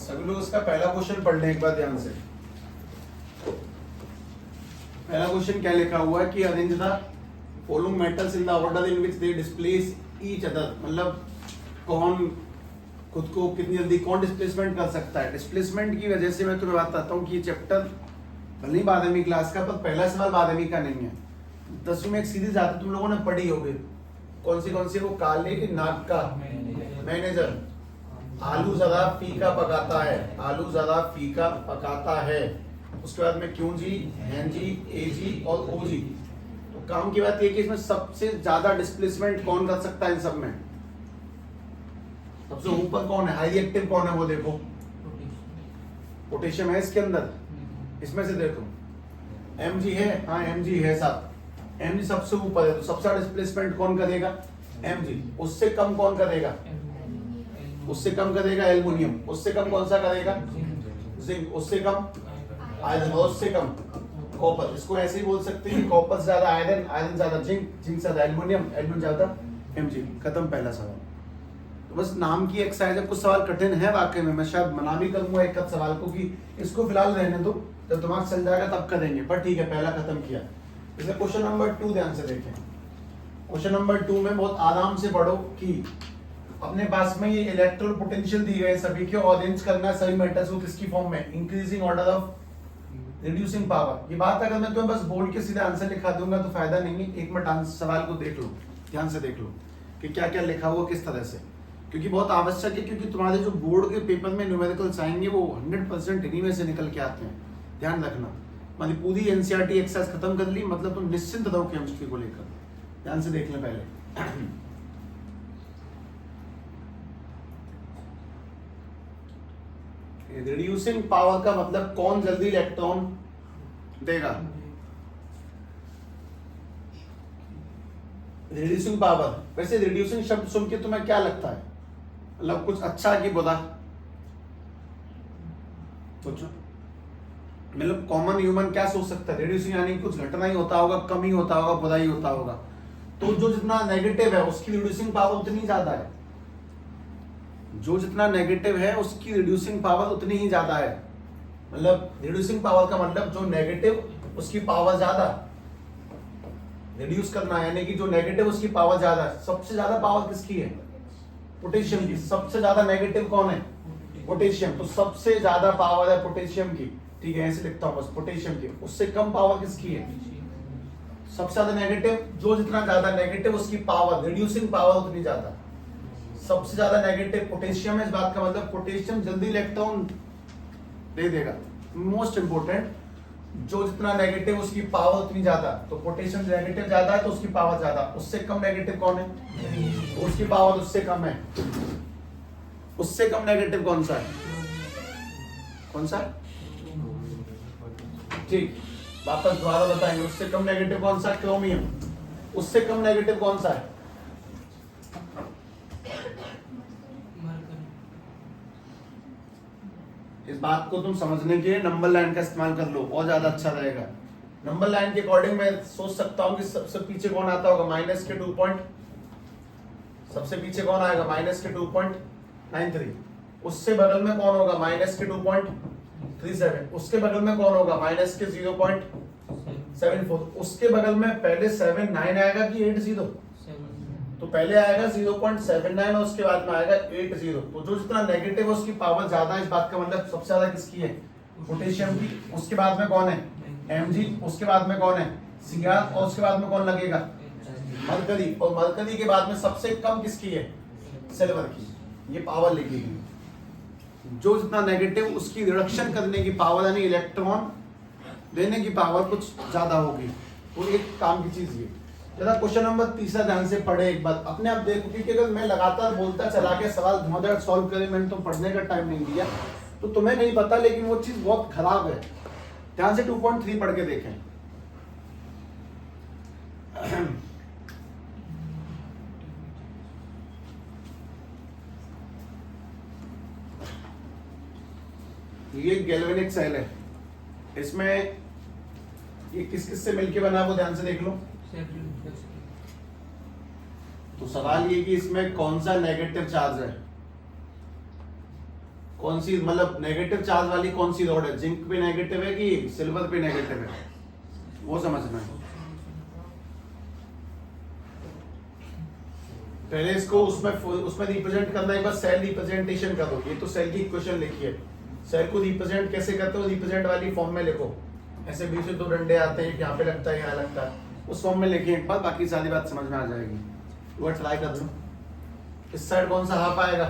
सभी लोग इसका पहला क्वेश्चन पढ़ लें एक बार ध्यान से। पहला क्वेश्चन क्या लिखा हुआ है कि arrange the following metals in the order in which they displace each other. मतलब कौन खुद को कितनी जल्दी कौन डिस्प्लेसमेंट कर सकता है। डिस्प्लेसमेंट की वजह से मैं तुम्हें बताता हूँ कि ये चैप्टर भले ही 12वीं क्लास का, पर पहला सवाल 12वीं का नहीं है। 10वीं में एक सीरीज आती तुम लोगों ने पढ़ी होगी, कौन सी वो काले नाक का मैनेजर आलू जरा फीका पकाता है, आलू जरा फीका पकाता है। उसके बाद में क्यों जी, एन जी, ए जी और ओ जी। तो काम की बात ये कि इसमें सबसे ज्यादा डिस्प्लेसमेंट कौन कर सकता है इन सब में। सबसे ऊपर कौन है, हाई एक्टिव कौन है वो देखो, पोटेशियम है इसके अंदर। इसमें से देखो Mg है, हाँ Mg है साहब, Mg सबसे ऊपर है, तो सबसे ज्यादा डिस्प्लेसमेंट कौन करेगा, Mg। उससे कम कौन करेगा, उससे कम करेगा एल्युमिनियम। उससे कम कौन सा करेगा, जिंक। उससे कम आयरन, और उससे कम कॉपर। इसको ऐसे ही बोल सकते हैं कि कॉपर ज्यादा आयरन, आयरन ज्यादा जिंक, जिंक ज्यादा एल्युमिनियम, एल्युमिनियम ज्यादा Mg। खत्म पहला सवाल। तो बस नाम की एक्सरसाइज है, कुछ सवाल कठिन है वाकई में। मैं शायद मना भी करूंगा एक सवाल को कि इसको फिलहाल रहने दो, जब दिमाग चल जाएगा तब करेंगे, पर ठीक है पहला खत्म किया। इसलिए क्वेश्चन नंबर 2 ध्यान से देखें। क्वेश्चन नंबर 2 में बहुत आराम से पढ़ो कि अपने पास में ये इलेक्ट्रोल पोटेंशियल दी गए सभी के, ऑरेंज करना है सभी मेटल्स को किसकी फॉर्म में, increasing order of reducing power. ये बात अगर मैं तुम्हें बस बोल के सीधा आंसर लिखा दूंगा तो फायदा नहीं है। एक मिनट सवाल को देख लो, ध्यान से देख लो कि क्या क्या लिखा हुआ किस तरह से, क्योंकि बहुत आवश्यक है। क्योंकि तुम्हारे जो बोर्ड के पेपर में न्यूमेरिकल्स आएंगे वो 100% इन्हीं में से निकल के आते हैं, ध्यान रखना। मैंने पूरी एनसीईआरटी एक्सरसाइज खत्म कर ली, मतलब तुम निश्चिंत रहो केमिस्ट्री को लेकर। ध्यान से देख लें पहले। रिड्यूसिंग पावर का मतलब कौन जल्दी इलेक्ट्रॉन देगा। रिड्यूसिंग पावर, वैसे रिड्यूसिंग शब्द सुन के तुम्हें क्या लगता है, मतलब कुछ अच्छा कि बुरा, सोचो। मतलब कॉमन ह्यूमन क्या सोच सकता है, रिड्यूसिंग यानी कुछ घटना ही होता होगा, कम ही होता होगा, बुरा ही होता होगा। तो जो जितना नेगेटिव है उसकी रिड्यूसिंग पावर उतनी ज्यादा है, जो जितना नेगेटिव है उसकी रिड्यूसिंग पावर उतनी ही ज्यादा है। मतलब रिड्यूसिंग पावर का मतलब जो नेगेटिव उसकी पावर ज्यादा, रिड्यूस करना यानी कि जो नेगेटिव उसकी पावर ज्यादा है। सबसे ज्यादा पावर किसकी है, पोटेशियम की। सबसे ज्यादा नेगेटिव कौन है, पोटेशियम। तो सबसे ज्यादा पावर है पोटेशियम की, ठीक है ऐसे लिखता हूं बस, पोटेशियम की। उससे कम पावर किसकी है, सबसे ज्यादा नेगेटिव। जो जितना ज्यादा नेगेटिव उसकी पावर, रिड्यूसिंग पावर उतनी ज्यादा। सबसे ज्यादा नेगेटिव पोटेशियम है, इस बात का मतलब पोटेशियम जल्दी इलेक्ट्रॉन दे देगा। मोस्ट इंपोर्टेंट, जो जितना नेगेटिव उसकी पावर उतनी ज्यादा। तो पोटेशियम नेगेटिव ज्यादा है तो उसकी पावर ज्यादा। उससे कम नेगेटिव कौन है, उसकी पावर उससे कम है। उससे कम नेगेटिव कौन सा है, कौन सा, ठीक, वापस दोबारा बताएंगे। उससे कम नेगेटिव कौन सा, क्रोमियम। उससे कम नेगेटिव कौन सा है, इस बात को तुम समझने के लिए नंबर लाइन का इस्तेमाल कर लो और ज्यादा अच्छा रहेगा। नंबर लाइन के अकॉर्डिंग मैं सोच सकता हूं कि सबसे पीछे कौन आता होगा, माइनस के 2 पॉइंट, सबसे पीछे कौन आएगा, माइनस के 2.93। उससे बगल में कौन होगा, माइनस के 2.37। उसके बगल में कौन होगा, माइनस के 0.74। उसके बगल में पहले 79 आएगा कि 80, तो पहले आएगा 0.79 और उसके बाद में आएगा 80। तो जो जितना नेगेटिव है उसकी पावर ज्यादा है, इस बात का मतलब सबसे ज्यादा किसकी है, पोटेशियम की। उसके बाद में कौन है, Mg। उसके बाद में कौन है, Cr। और उसके बाद में कौन लगेगा, मरकरी। और मरकरी के बाद में सबसे कम किसकी है, सिल्वर की। ये पावर लिखेगी। जो जितना नेगेटिव उसकी रिडक्शन करने की पावर यानी इलेक्ट्रॉन देने की पावर कुछ ज्यादा होगी। तो एक काम की चीज ये। जरा क्वेश्चन नंबर 3 ध्यान से पढ़े एक बार, अपने आप देखो, क्योंकि अगर मैं लगातार बोलता चला के सवाल धुआंधार सॉल्व करे, मैंने तो पढ़ने का टाइम नहीं दिया तो तुम्हें नहीं पता, लेकिन वो चीज बहुत खराब है। ध्यान से 2.3 पढ़ के देखें। ये गैल्वेनिक सेल है, इसमें ये किस किस से मिलके बना वो ध्यान से देख लो। तो सवाल ये कि इसमें कौन सा नेगेटिव चार्ज है, कौन सी मतलब नेगेटिव चार्ज वाली कौन सी रॉड है, जिंक पे नेगेटिव है कि सिल्वर पे नेगेटिव है, वो समझना है। पहले इसको उसमें रिप्रेजेंट करना है, एक बार सेल रिप्रेजेंटेशन कर दो। ये तो सेल की इक्वेशन लिखी है, सेल को रिप्रेजेंट कैसे करते हो, रिप्रेजेंट वाली फॉर्म में लिखो। ऐसे बीच में 2 डंडे आते हैं, यहाँ पे लगता है यहाँ लगता है, उस फॉर्म में लिखिए एक बार, बाकी सारी बात समझ में आ जाएगी। वो ट्राई कर लो। इस साइड कौन सा हाफ आएगा,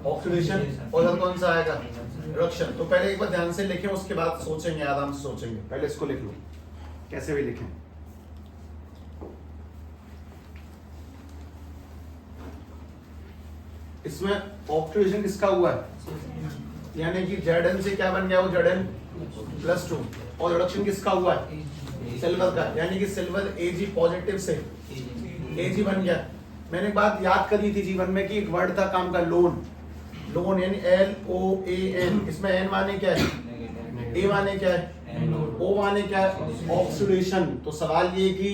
ऑक्सीडेशन, और इधर कौन सा आएगा, रिडक्शन। तो पहले एक बार ध्यान से लिखें, उसके बाद सोचेंगे, आराम से सोचेंगे। पहले इसको लिख लो, कैसे भी लिखें। इसमें ऑक्सीडेशन किसका हुआ है, यानी कि Zn से क्या बन गया, वो Zn+2, और रिडक्शन किसका हुआ है, सिल्वर का, यानी कि सिल्वर Ag पॉजिटिव से Ag बन गया। मैंने एक बात याद करी थी जीवन में कि एक वर्ड था काम का, लोन। लोन यानी LOAN, इसमें N माने क्या है, A माने क्या है, O माने क्या है, ऑक्सीडेशन। तो सवाल ये कि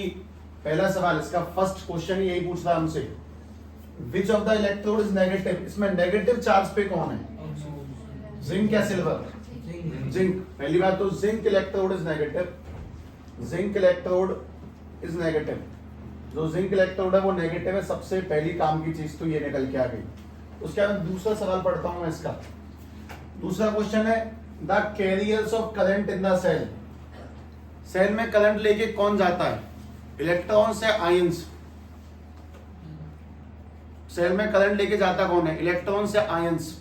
पहला सवाल इसका फर्स्ट क्वेश्चन यही पूछ रहा हमसे, which of the electrode is negative. इसमें नेगेटिव चार्ज पे कौन है, जिंक या सिल्वर, जिंक। पहली बात तो zinc electrode is negative, zinc electrode is negative. जो जिंक इलेक्ट्रोड है वो नेगेटिव है, सबसे पहली काम की चीज तो ये निकल के आ गई। उसके बाद दूसरा सवाल पढ़ता हूं मैं इसका। दूसरा क्वेश्चन है, the carriers of current in the cell. Cell में करंट लेके कौन जाता है, इलेक्ट्रॉन्स या आयंस। सेल में करंट लेके जाता कौन है, इलेक्ट्रॉन्स या आयंस।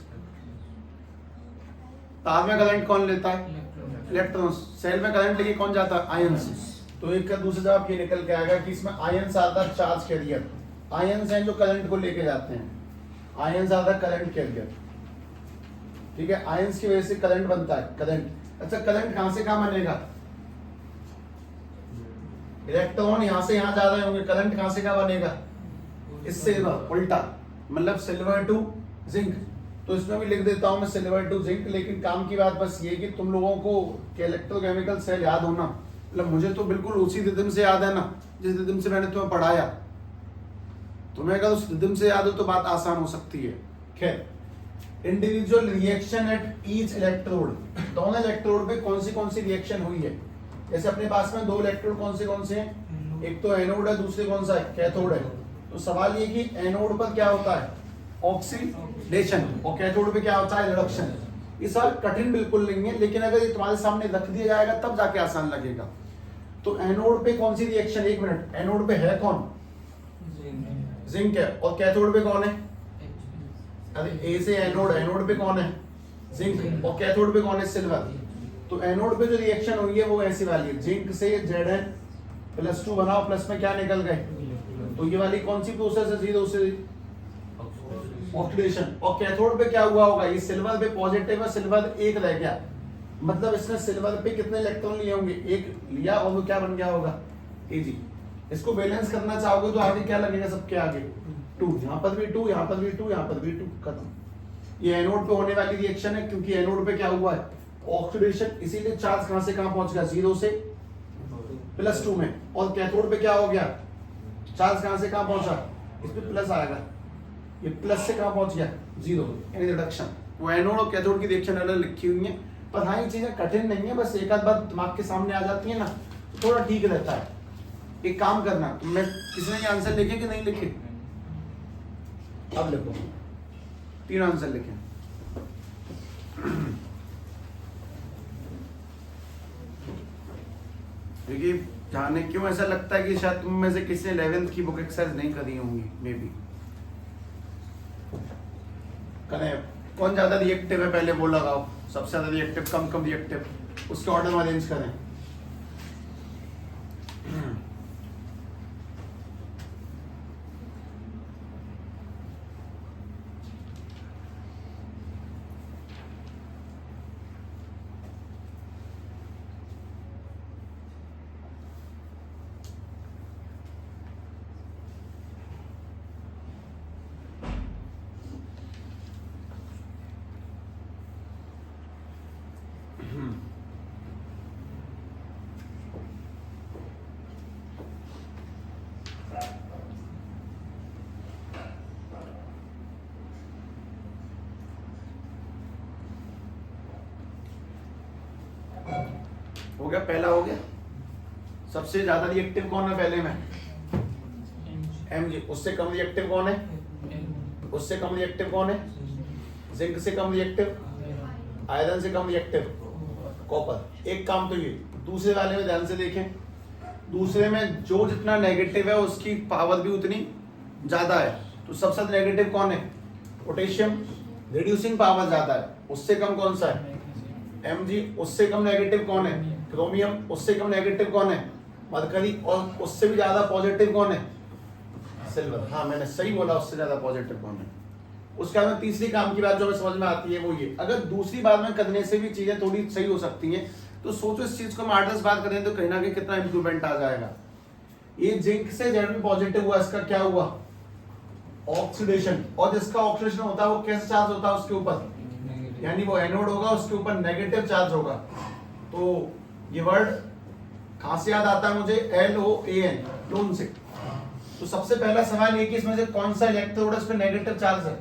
तार में करंट कौन लेता है, इलेक्ट्रॉन्स। सेल में करंट लेके कौन जाता है, आयंस। तो एक का दूसरा जवाब ये निकल के आएगा कि इसमें आयंस आता है चार्ज कैरियर। आयंस हैं जो करंट को लेके जाते हैं, आयंस आता है करंट कैरियर। ठीक है, आयंस की वजह से करंट बनता है, करंट। अच्छा, करंट कहां से कहां बनेगा, इलेक्ट्रॉन यहां से यहां जा रहे होंगे, करंट कहां से कहां बनेगा, इससे उल्टा, मतलब सिल्वर टू जिंक। तो इसमें भी लिख देता हूं मैं सिल्वर टू जिंक। लेकिन काम की बात बस ये कि तुम लोगों को इलेक्ट्रोकेमिकल सेल याद होना, मतलब मुझे तो बिल्कुल उसी रिदम से याद है ना, जिस रिदम से मैंने तुम्हें पढ़ाया। तुम्हें अगर उस रिदम से याद हो तो बात आसान हो सकती है। खैर, individual reaction at each electrode, दोनों इलेक्ट्रोड पे कौन सी रिएक्शन हुई है। जैसे अपने पास में 2 इलेक्ट्रोड कौन से हैं, एक तो एनोड है, दूसरे कौन सा है, कैथोड है। तो सवाल ये कि एनोड पर क्या होता है, ऑक्सीडेशन, और कैथोड पे क्या होता है, रिडक्शन। ये सवाल कठिन बिल्कुल नहीं है, लेकिन अगर ये तुम्हारे सामने रख दिया जाएगा तब जाके आसान लगेगा। तो एनोड पे कौन सी रिएक्शन, एक मिनट, एनोड पे है कौन, जिंक है, और कैथोड पे कौन है, अरे ए से एनोड, एनोड पे कौन है, जिंक, और कैथोड पे कौन है, सिल्वर। तो एनोड पे जो रिएक्शन हुई है वो ऐसी वाली है, जिंक से Zn+2 बनाओ, प्लस में क्या निकल गए। तो ये वाली कौन सी प्रोसेस है, 0 से ऑक्सीडेशन। और कैथोड पे क्या हुआ होगा, ये सिल्वर पे पॉजिटिव है, सिल्वर 1 रह गया, मतलब इसने सिल्वर पे कितने इलेक्ट्रॉन लिए होंगे, 1 लिया, और वो क्या बन गया होगा, Ag। इसको बैलेंस करना चाहोगे तो आगे क्या लगेगा, सबके आगे 2, यहाँ पर भी 2, यहाँ पर भी 2, यहाँ पर भी 2, खत्म। ये एनोड पे होने वाली रिएक्शन है, क्योंकि एनोड पे क्या हुआ है, ऑक्सीडेशन, इसीलिए चार्ज कहां से कहां पहुंच गया, 0 से +2 में। और कैथोड पे क्या हो गया, चार्ज कहां से कहां पहुंचा, इस पे प्लस आएगा, ये प्लस से कहां पहुंच गया, 0, यानी रिडक्शन। वो एनोड और कैथोड की रिएक्शन अलग लिखी हुई है, पर हाँ ये चीजें कठिन नहीं है, बस एक आध बार दिमाग के सामने आ जाती है ना तो थोड़ा ठीक रहता है। एक काम करना, मैं किसी ने आंसर लिखे कि नहीं लिखे, अब लिखो, 3 आंसर लिखे। देखिए, जाने क्यों ऐसा लगता है कि शायद तुम में से किसी ने 11th की बुक एक्सरसाइज नहीं करी होंगी, मे बी। कौन ज्यादा रिएक्टिव है पहले वो लगाओ, सबसे ज्यादा रिएक्टिव, कम रिएक्टिव, उसके ऑर्डर में अरेंज करें। हो गया, पहला हो गया। सबसे ज्यादा रिएक्टिव कौन है पहले में? Mg। उससे कम रिएक्टिव कौन है? उससे कम रिएक्टिव कौन है? जिंक से कम रिएक्टिव, आयरन से कम रिएक्टिव कॉपर। एक काम तो ये, दूसरे वाले में ध्यान से देखें, दूसरे में जो जितना नेगेटिव है उसकी पावर भी उतनी ज्यादा है। तो सबसे नेगेटिव कौन है? पोटेशियम, रिड्यूसिंग पावर ज्यादा है। उससे कम कौन सा है? Mg। उससे कम नेगेटिव कौन है? क्रोमियम। उससे कम नेगेटिव कौन है? मरकरी। और उससे भी ज्यादा पॉजिटिव कौन है? सिल्वर। हाँ मैंने सही बोला, उससे ज्यादा पॉजिटिव कौन है। उसके बाद में तीसरी काम की बात जो हमें समझ में आती है वो ये, अगर दूसरी बार में करने से भी चीजें थोड़ी सही हो सकती हैं, तो सोचो इस चीज को हम 8-10 बार करें तो कहीं ना कहीं कितना इंप्रूवमेंट आ जाएगा। ये जिंक से Zn पॉजिटिव हुआ, इसका क्या हुआ? ऑक्सीडेशन। और जिसका ऑक्सीडेशन होता है वो कैसे चार्ज होता है उसके ऊपर? यानी वो एनोड होगा, उसके ऊपर नेगेटिव चार्ज होगा। तो ये वर्ड कहां से याद आता है मुझे? LOAN, लोन से। तो सबसे पहला सवाल ये कि इसमें से कौन सा इलेक्ट्रोड है इस पे नेगेटिव चार्ज है?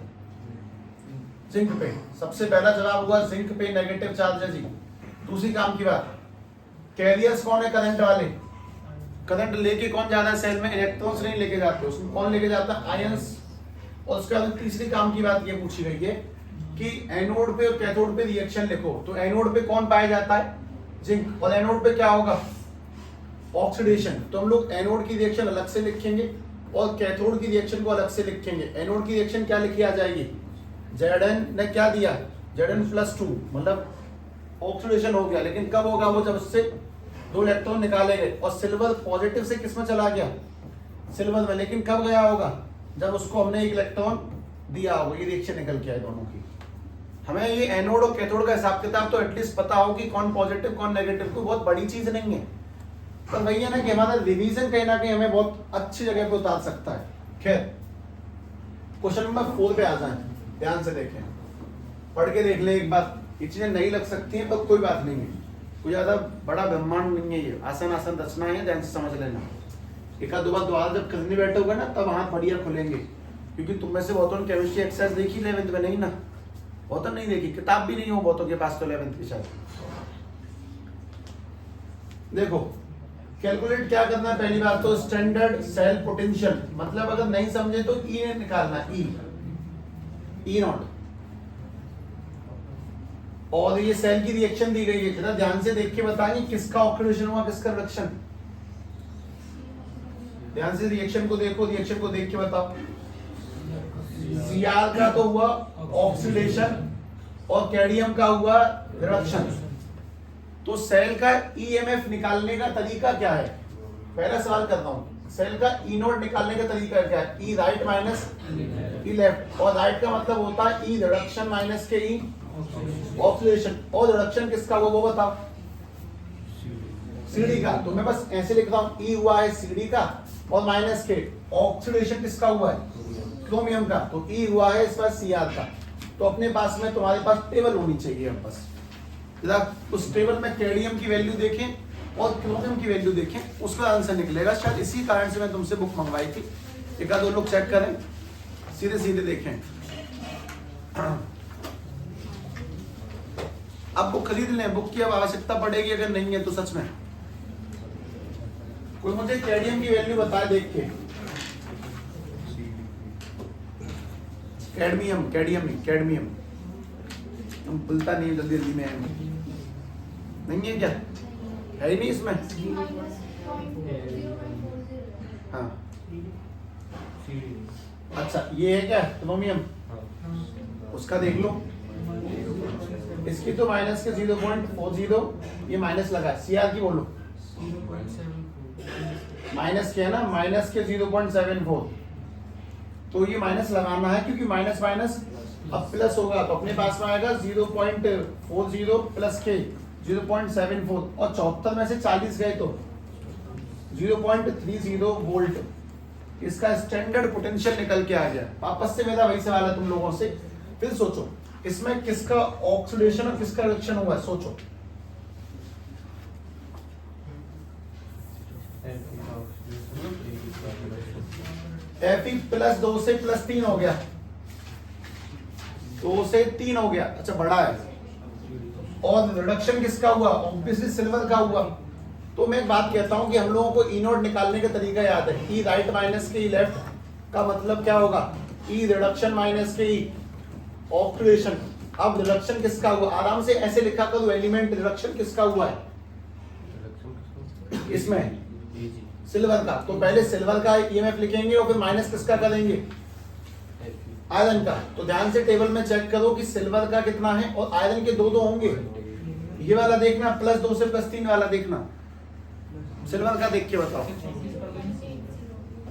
जिंक पे। सबसे पहला जवाब हुआ जिंक पे नेगेटिव चार्ज है जी। दूसरी काम की बात, कैरियर्स कौन है करंट वाले? करंट लेके कौन जाता है सेल में? इलेक्ट्रॉन्स नहीं लेके जाते, उसमें कौन लेके जाता है? आयंस। और उसके बाद तीसरी काम की बात ये पूछी गई है कि एनोड पे और कैथोड पे रिएक्शन लिखो। तो एनोड पे कौन पाया जाता है? जिंक। और एनोड पे क्या होगा? ऑक्सीडेशन। तो हम लोग एनोड की रिएक्शन अलग से लिखेंगे और कैथोड की रिएक्शन को अलग से लिखेंगे। एनोड की रिएक्शन क्या लिखी आ जाएगी? Zn ने क्या दिया? Zn+2, मतलब ऑक्सीडेशन हो गया। लेकिन कब होगा वो? जब उससे 2 इलेक्ट्रॉन निकाले गए और सिल्वर पॉजिटिव से किस में चला गया? सिल्वर में। लेकिन कब गया होगा? जब उसको हमने 1 इलेक्ट्रॉन दिया होगा। ये रिएक्शन निकल के आए दोनों की। हमें ये एनोड और कैथोड का हिसाब किताब तो एटलीस्ट पता हो कि कौन पॉजिटिव कौन नेगेटिव। कोई बहुत बड़ी चीज नहीं है, पर वही है ना कि हमारा रिवीजन कहीं ना कहीं हमें बहुत अच्छी जगह पे उतार सकता है। खैर क्वेश्चन नंबर 4 पे आ जाए, ध्यान से देखें, पढ़ के देख लें एक बार। ये चीजें नहीं लग सकती हैं पर कोई बात नहीं है, कोई ज्यादा बड़ा ब्रह्मांड नहीं है ये, आसान आसान रचना है, ध्यान से समझ लेना। एक आध दो बार दोबारा जब करने बैठोगे ना तब हाथ बढ़िया खुलेंगे, क्योंकि तुम में से बहुतों ने केमिस्ट्री एक्सरसाइज देखी 11th में, नहीं ना? बहुतों नहीं देखी, किताब भी नहीं हो बहुतों के पास तो 11th की शायद। देखो कैलकुलेट क्या करना है, पहली बात तो स्टैंडर्ड सेल पोटेंशियल, मतलब अगर नहीं समझे तो ई निकालना, ई नॉट। और ये सेल की रिएक्शन दी गई है, जरा ध्यान से देख के बताएंगे किसका ऑक्सीडेशन हुआ किसका रिडक्शन। ध्यान से रिएक्शन को देखो, रिएक्शन को देख के बताओ। Cr का तो हुआ ऑक्सीडेशन और कैडमियम का हुआ रिडक्शन। तो सेल का ईएमएफ निकालने का तरीका क्या है? पहला सवाल कर रहा हूं, सेल का ई नोट निकालने का तरीका क्या है? ई राइट माइनस ई लेफ्ट, और राइट का मतलब होता है ई रिडक्शन माइनस के ई ऑक्सीडेशन। और रिडक्शन किसका वो बताओ? सीडी का। तो मैं बस ऐसे लिख रहा हूं, ई हुआ है सीडी का और माइनस के ऑक्सीडेशन किसका हुआ है? क्रोमियम का। तो ई हुआ है इस पास सीआर का। तो अपने पास में तुम्हारे पास टेबल होनी चाहिए, हम बस उस टेबल में कैडमियम की वैल्यू देखें और क्रोमियम की वैल्यू देखें, उसका आंसर निकलेगा। शायद इसी कारण से मैं तुमसे बुक मंगवाई थी, एक आध दो लोग चेक करें, सीधे सीधे देखें। अब बुक खरीद लें, बुक की अब आवश्यकता पड़ेगी, अगर नहीं है तो सच में। कोई मुझे कैडमियम की वैल्यू बताए देख के। कैडमियम, कैडमियम नहीं, कैडमियम बोलता नहीं जल्दी जल्दी में, नहीं है क्या? है ही नहीं इसमें। हाँ अच्छा, ये है क्या क्रोमियम? उसका देख लो, इसकी तो माइनस के 0.40 ये माइनस लगा है। सीआर की बोलो, माइनस के है ना, माइनस के 0.74। तो ये माइनस लगाना है क्योंकि माइनस माइनस अब प्लस होगा, तो अपने पास में आएगा 0.40 प्लस के 0.74, और 74 में से 40 गए तो 0.30 वोल्ट इसका स्टैंडर्ड पोटेंशियल निकल के आ गया। वापस से मेरा वही सवाल है तुम लोगों से, फिर सोचो इसमें किसका ऑक्सीडेशन और किसका रिडक्शन हुआ है, सोचो। Fe प्लस 2 से प्लस 3 हो गया, 2 से 3 हो गया। अच्छा बड़ा है, और रिडक्शन किसका हुआ? ऑब्वियसली सिल्वर का हुआ। तो मैं एक बात कहता हूं कि हम लोगों को ई नॉट निकालने का तरीका याद है। ई राइट माइनस के ई लेफ्ट का मतलब क्या होगा? ई रिडक्शन माइनस के ई ऑक्सीडेशन। अब रिडक्शन किसका हुआ? आराम से ऐसे लिखा करो, एलिमेंट रिडक्शन किसका हुआ है इसमें? सिल्वर का। तो पहले सिल्वर का ईएमएफ लिखेंगे और फिर माइनस किसका करेंगे? आयरन का। तो ध्यान से टेबल में चेक करो कि सिल्वर का कितना है और आयरन के दो होंगे। ये वाला देखना, +2 से +3 वाला देखना। सिल्वर का देख के बताओ।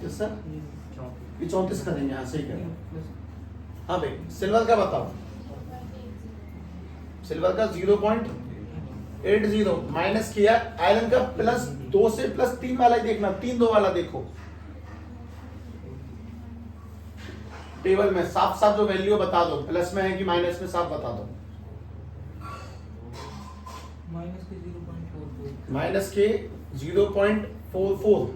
सर ये 34 करेंगे। हाँ सही करें। हाँ भाई सिल्वर का बताओ। सिल्वर का 0.80 माइनस किया। आयरन का +2 से +3 वाला ही देखना, 3-2 वाला देखो टेबल में। साफ साफ जो वैल्यू बता दो, प्लस में है कि माइनस में, साफ बता दो। माइनस के 0.44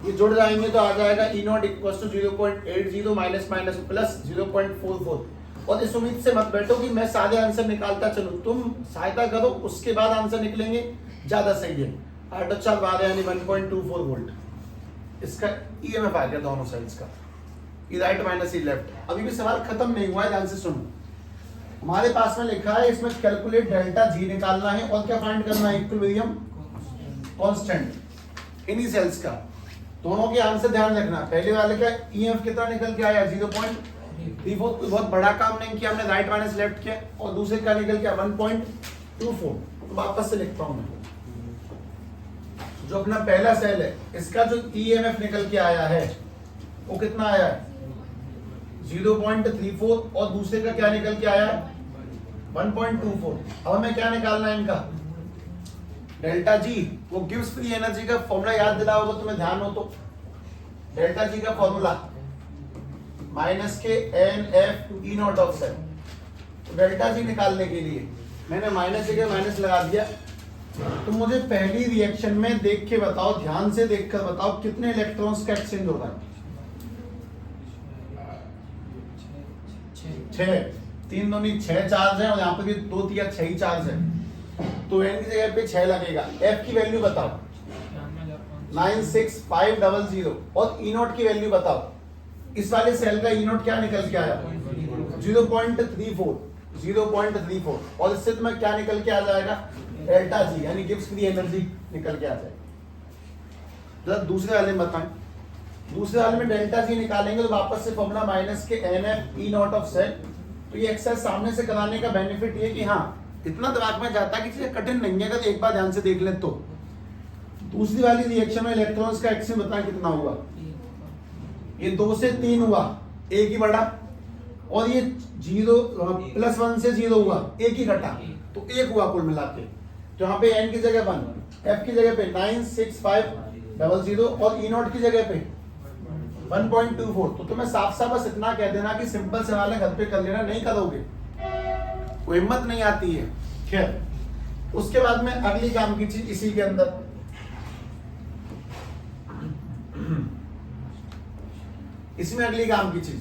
ये जुड़ जाएंगे तो आ जाएगा E naught equal to 0.80 minus minus plus 0.44। और इस उम्मीद से मत बैठो कि मैं सारे आंसर निकालता चलूं, तुम सहायता करो, उसके बाद आंसर निकलेंगे, ज्यादा सही है। 8 बार यानी 1.24 वोल्ट इसका ईएमएफ आ गया दोनों साइड्स का, ई राइट माइनस ई लेफ्ट। अभी भी सवाल खत्म नहीं हुआ है, ध्यान से सुनो। हमारे पास में लिखा है इसमें कैलकुलेट डेल्टा जी निकालना है और क्या फाइंड करना है? इक्विलिब्रियम कांस्टेंट इन्हीं सेल्स का। दोनों के आंसर ध्यान रखना। पहले वाले का ईएमएफ कितना निकल के आया? 0.34। कोई बहुत बड़ा काम नहीं किया हमने, राइट माइनस लेफ्ट किया। और दूसरे का निकल के 1.24। तो वापस से लिखता हूं मैं। जो अपना पहला सेल है इसका जो ईएमएफ निकल के आया है वो कितना आया है? 0.34। और दूसरे का क्या निकल के आया है? 1.24। अब हमें क्या निकालना है इनका? Delta G. वो गिव्स फ्री एनर्जी का फॉर्मूला याद दिला होगा तुम्हें, ध्यान हो तो। डेल्टा जी का फॉर्मूला माइनस के n F E naught of cell. तो डेल्टा जी निकालने के लिए मैंने माइनस जगह माइनस लगा दिया। तो मुझे पहली रिएक्शन में देख के बताओ, ध्यान से देखकर बताओ कितने इलेक्ट्रॉन्स का एक्सचेंज हो रहा है? 6। 3 दूनी 6 चार्ज है और यहाँ पे भी 2 3 6 ही चार्ज है। तो एन की जगह पे 6 लगेगा। एफ की वैल्यू बताओ 96500। और ई नॉट की वैल्यू बताओ। इस वाले सेल का ई नॉट क्या निकल के आया? 0.34। और इससे तुम्हें क्या निकल के आ जाएगा? डेल्टा जी यानी गिव्स फ्री एनर्जी निकल के आ जाएगा। दूसरे वाले में बताएं। दूसरे वाले में डेल्टा जी निकालेंगे तो वापस से फॉर्मूला माइनस के n F E naught of cell. तो ये एक्सरसाइज सामने से कराने का बेनिफिट ये कि हाँ इतना दिमाग में जाता कि चीजें कठिन नहीं है, अगर एक बार ध्यान से देख ले तो। दूसरी वाली रिएक्शन में इलेक्ट्रॉन्स का एक्सचेंज बताएं कितना हुआ? ये 2 से 3 हुआ, एक ही बढ़ा। और ये 0 +1 से 0 हुआ, एक ही घटा, तो 1 हुआ कुल मिला के। तो यहाँ पे n की जगह 1, f की जगह पे 96500 और ई नॉट की जगह पे 1.24। तो तुम्हें साफ साफ बस इतना कह देना कि सिंपल सवाल है, घर पे कर लेना, नहीं करोगे कोई हिम्मत नहीं आती है। खैर उसके बाद में अगली काम की चीज इसी के अंदर, इसमें अगली काम की चीज,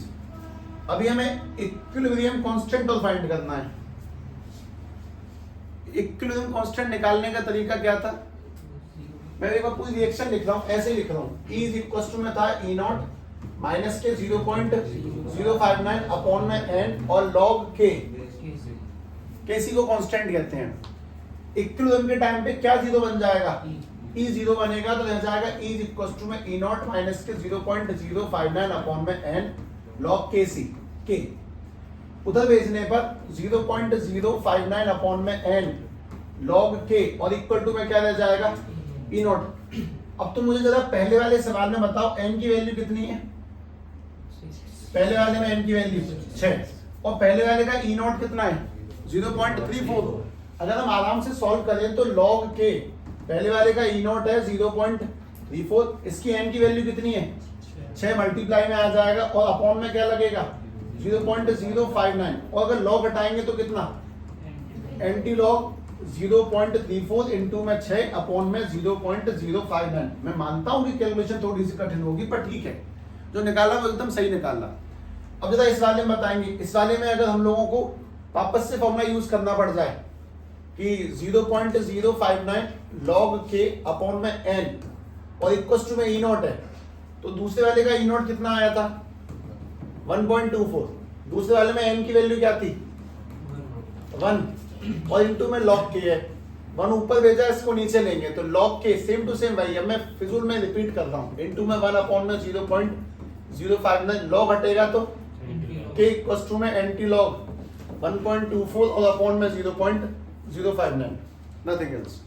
अभी हमें इक्विलिब्रियम कांस्टेंट और फाइंड करना है। इक्विलिब्रियम कांस्टेंट निकालने का तरीका क्या था? मैं एक बार पूरी रिएक्शन लिख रहा हूं, ऐसे ही लिख रहा हूं। E इज इक्वल टू में था ई नॉट माइनस के 0.059 अपॉन में n और log k। केसी को कांस्टेंट कहते हैं। इक्विलिब्रियम के टाइम पे क्या जीरो बन जाएगा? E 0 बनेगा तो रह जाएगा E इज इक्वल टू में ई नॉट माइनस के 0.059 अपॉन में n log kc। k उधर भेजने पर 0.059 अपॉन में n log k और इक्वल टू में क्या रह जाएगा? E not. अब तुम मुझे जरा पहले वाले सवाल में बताओ n की वैल्यू कितनी है? पहले वाले में n की वैल्यू 6 और पहले वाले का ई नॉट कितना है? 0.34। अगर हम आराम से सॉल्व करें तो log k, पहले वाले का ई नॉट है 0.34, इसकी n की वैल्यू कितनी है? 6 मल्टीप्लाई में आ जाएगा और अपॉन में क्या लगेगा? 0.059। और अगर log हटाएंगे तो कितना? एंटी लॉग 0.34 इंटू में 6 अपॉन में 0.059। मैं मानता हूं कि कैलकुलेशन थोड़ी सी कठिन होगी पर ठीक है, जो निकाला वो एकदम सही निकाला। अब जरा इस वाले में बताएंगे। इस वाले में अगर हम लोगों को वापस से फॉर्मूला यूज करना पड़ जाए, कि 0.059 log k अपॉन में n और इक्वल टू में ई नॉट है, तो दूसरे वाले का ई नॉट कितना आया था 1.24, दूसरे वाले में n की वैल्यू क्या थी 1 और इनटू में log k है, 1 ऊपर भेजा इसको नीचे लेंगे तो log k same to same भाई, अब मैं फिजूल में रिपीट कर रहा हूँ, इनटू में 1 अपॉन में 0.059 log हटेगा तो k इक्वल टू में एंटी लॉग 1.24 और अपॉन में 0.059, नथिंग एल्स।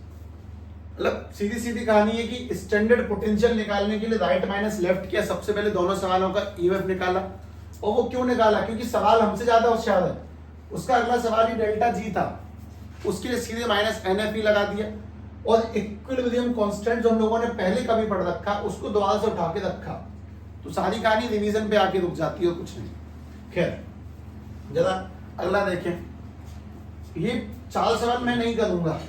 मतलब सीधी सीधी कहानी है कि स्टैंडर्ड पोटेंशियल निकालने के लिए राइट माइनस लेफ्ट किया, सबसे पहले दोनों सवालों का ईएमएफ निकाला, और वो क्यों निकाला, क्योंकि सवाल हमसे ज्यादा होशियार है, उसका अगला सवाल ही डेल्टा जी था, उसके लिए सीधे माइनस एनएफ लगा दिया, और इक्विलिब्रियम कांस्टेंट जो हम लोगों ने पहले कभी पढ़ रखा उसको दोबारा से उठा के रखा, तो सारी कहानी रिवीजन पे आके रुक जाती है और कुछ नहीं। खैर जरा अगला देखें, ये 4 सवाल मैं नहीं करूंगा,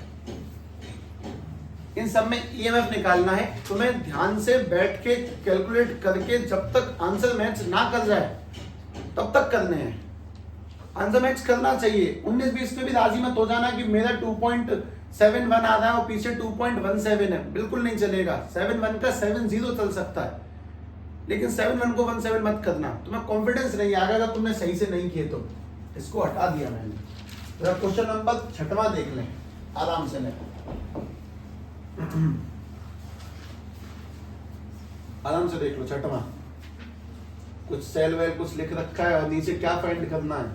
इन सब में ईएमएफ निकालना है, तो मैं ध्यान से बैठ के कैलकुलेट करके जब तक आंसर मैच ना कर जाए तब तक करने हैं। आंसर मैच करना चाहिए, 19-20 में भी राजी मत हो जाना कि मेरा 2.71 आ रहा है और पीछे 2.17 है, बिल्कुल नहीं चलेगा। 71 का 70 चल सकता है, लेकिन 71 को 17 मत करना, तुम्हें कॉन्फिडेंस नहीं आएगा अगर तुमने सही से नहीं किए तो। इसको हटा दिया मैंने। तो क्वेश्चन नंबर 6वां देख लें आराम से, लें आराम से देख लो 6वां, कुछ सेल वेल कुछ लिख रखा है और नीचे क्या फाइंड करना है,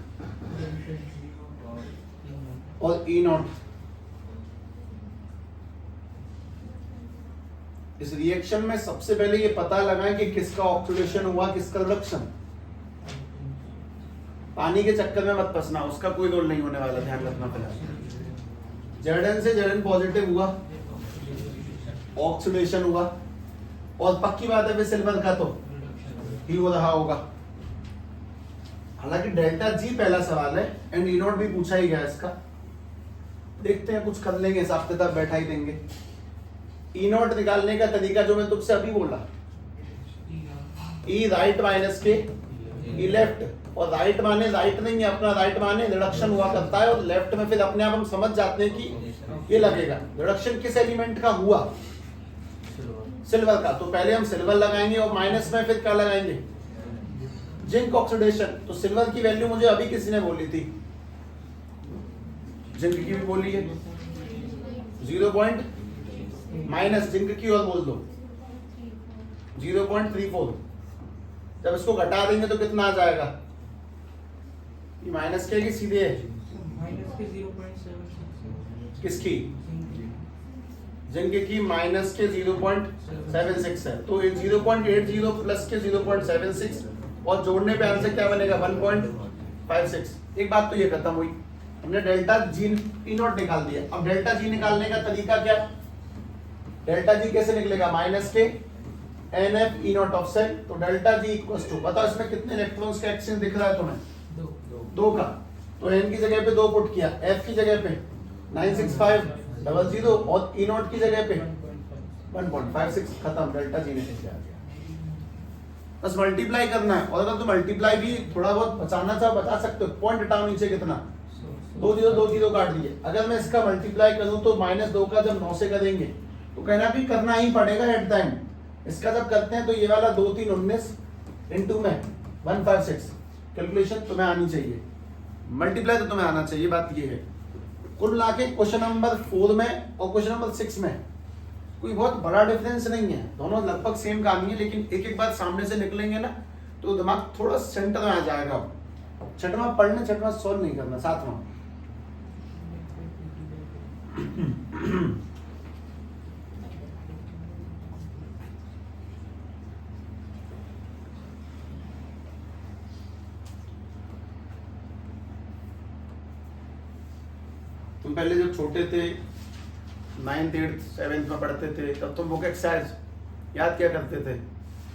और ई नॉट। इस रिएक्शन में सबसे पहले ये पता लगाएं कि किसका ऑक्सीडेशन हुआ किसका रिडक्शन। पानी के चक्कर में मत फंसना, उसका कोई रोल नहीं होने वाला, ध्यान रखना पड़ेगा। जेडन से जेडन पॉजिटिव हुआ, ऑक्सीडेशन हुआ, और पक्की बात है फिर सिल्वर का तो ही हो रहा होगा। हालांकि डेल्टा जी पहला सवाल है एंड ई नॉट भी पूछा ही गया इसका, देखते हैं कुछ कर लेंगे, हिसाब किताब बैठा ही देंगे। ई नॉट निकालने का तरीका जो मैं तुझसे अभी बोला, ई राइट माइनस के ई लेफ्ट, और राइट माने राइट नहीं है अपना, राइट माने रिडक्शन हुआ करता है, और लेफ्ट में फिर अपने आप हम समझ जाते हैं कि ये लगेगा। रिडक्शन किस एलिमेंट का हुआ, सिल्वर का, तो पहले हम सिल्वर लगाएंगे और माइनस में फिर क्या लगाएंगे, जिंक ऑक्सीडेशन। तो सिल्वर की वैल्यू मुझे अभी किसी ने बोली थी, जिंक की भी बोली है 0. माइनस जिंक की और बोल दो 0.34। जब इसको घटा देंगे तो कितना आ जाएगा, ये माइनस के सीधे है माइनस के 0.76 किसकी, जिंक की माइनस के 0.76 है, तो 0.80 प्लस के 0.76 और जोड़ने पे आंसर क्या बनेगा 1.56। एक बात तो ये खत्म हुई, हमने डेल्टा जी ई नॉट निकाल दिया। अब डेल्टा जी निकालने का तरीका क्या, डेल्टा जी कैसे निकलेगा, माइनस के n F E naught of cell, तो डेल्टा जी इक्वल टू, बताओ इसमें कितने इलेक्ट्रॉन्स का एक्सचेंज दिख रहा है तुम्हें, 2 का, तो एन की जगह पे 2 पुट किया, एफ की जगह पे 96500 और ई नॉट की जगह पे 1.56, खत्म, डेल्टा जी निकल के आ गया। बस मल्टीप्लाई करना है, और अगर तुम मल्टीप्लाई भी थोड़ा बहुत बचाना चाहो बचा सकते हो, पॉइंट हटाओ नीचे कितना, 2 0 काट दिए। अगर मैं इसका मल्टीप्लाई करूं तो -2 का जब 9 से करेंगे तो कहना भी करना ही पड़ेगा एट टाइम। इसका जब करते हैं तो ये वाला 2 3 19 इनटू में 156, कैलकुलेशन तुम्हें आनी चाहिए, मल्टीप्लाई तो तुम्हें आना चाहिए, बात ये है। कुल मिला के क्वेश्चन नंबर 4 में और क्वेश्चन नंबर 6 में कोई बहुत बड़ा डिफरेंस नहीं है, दोनों लगभग सेम कहानी है, लेकिन एक एक बात सामने से निकलेंगे ना तो दिमाग थोड़ा सेंटर में आ जाएगा। 6वां पढ़ना, 6वां सॉल्व नहीं करना, 7वां। तुम पहले जब छोटे थे 9th 8th 7th में पढ़ते थे तब तुम बुक एक्सरसाइज याद क्या करते थे,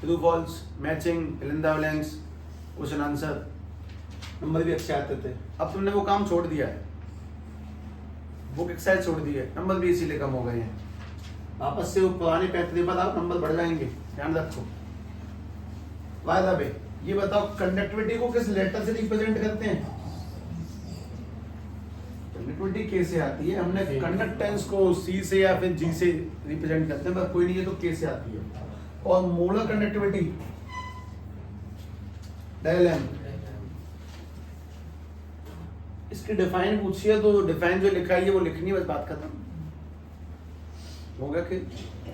true false, matching, fill in the blanks, question answer, number भी अच्छे आते थे। अब तुमने वो काम छोड़ दिया है, बुक एक्सरसाइज छोड़ दी है, नंबर भी इसीलिए कम हो गए हैं। वापस से वो पुराने पैतरे पर आओ, नंबर बढ़ जाएंगे, ध्यान रखो। वायदा बे ये बताओ कंडक्टिविटी को किस लेटर से रिप्रेजेंट करते हैं, कंडक्टिविटी के से आती है, हमने कंडक्टेंस को सी से या फिर जी से रिप्रेजेंट करते हैं, पर कोई नहीं है तो के से आती है। और मोलर कंडक्टिविटी डेल एम, इसकी डिफाइन पूछिए तो डिफाइन जो लिखा है वो लिखनी है, बस बात खत्म हो गया। कि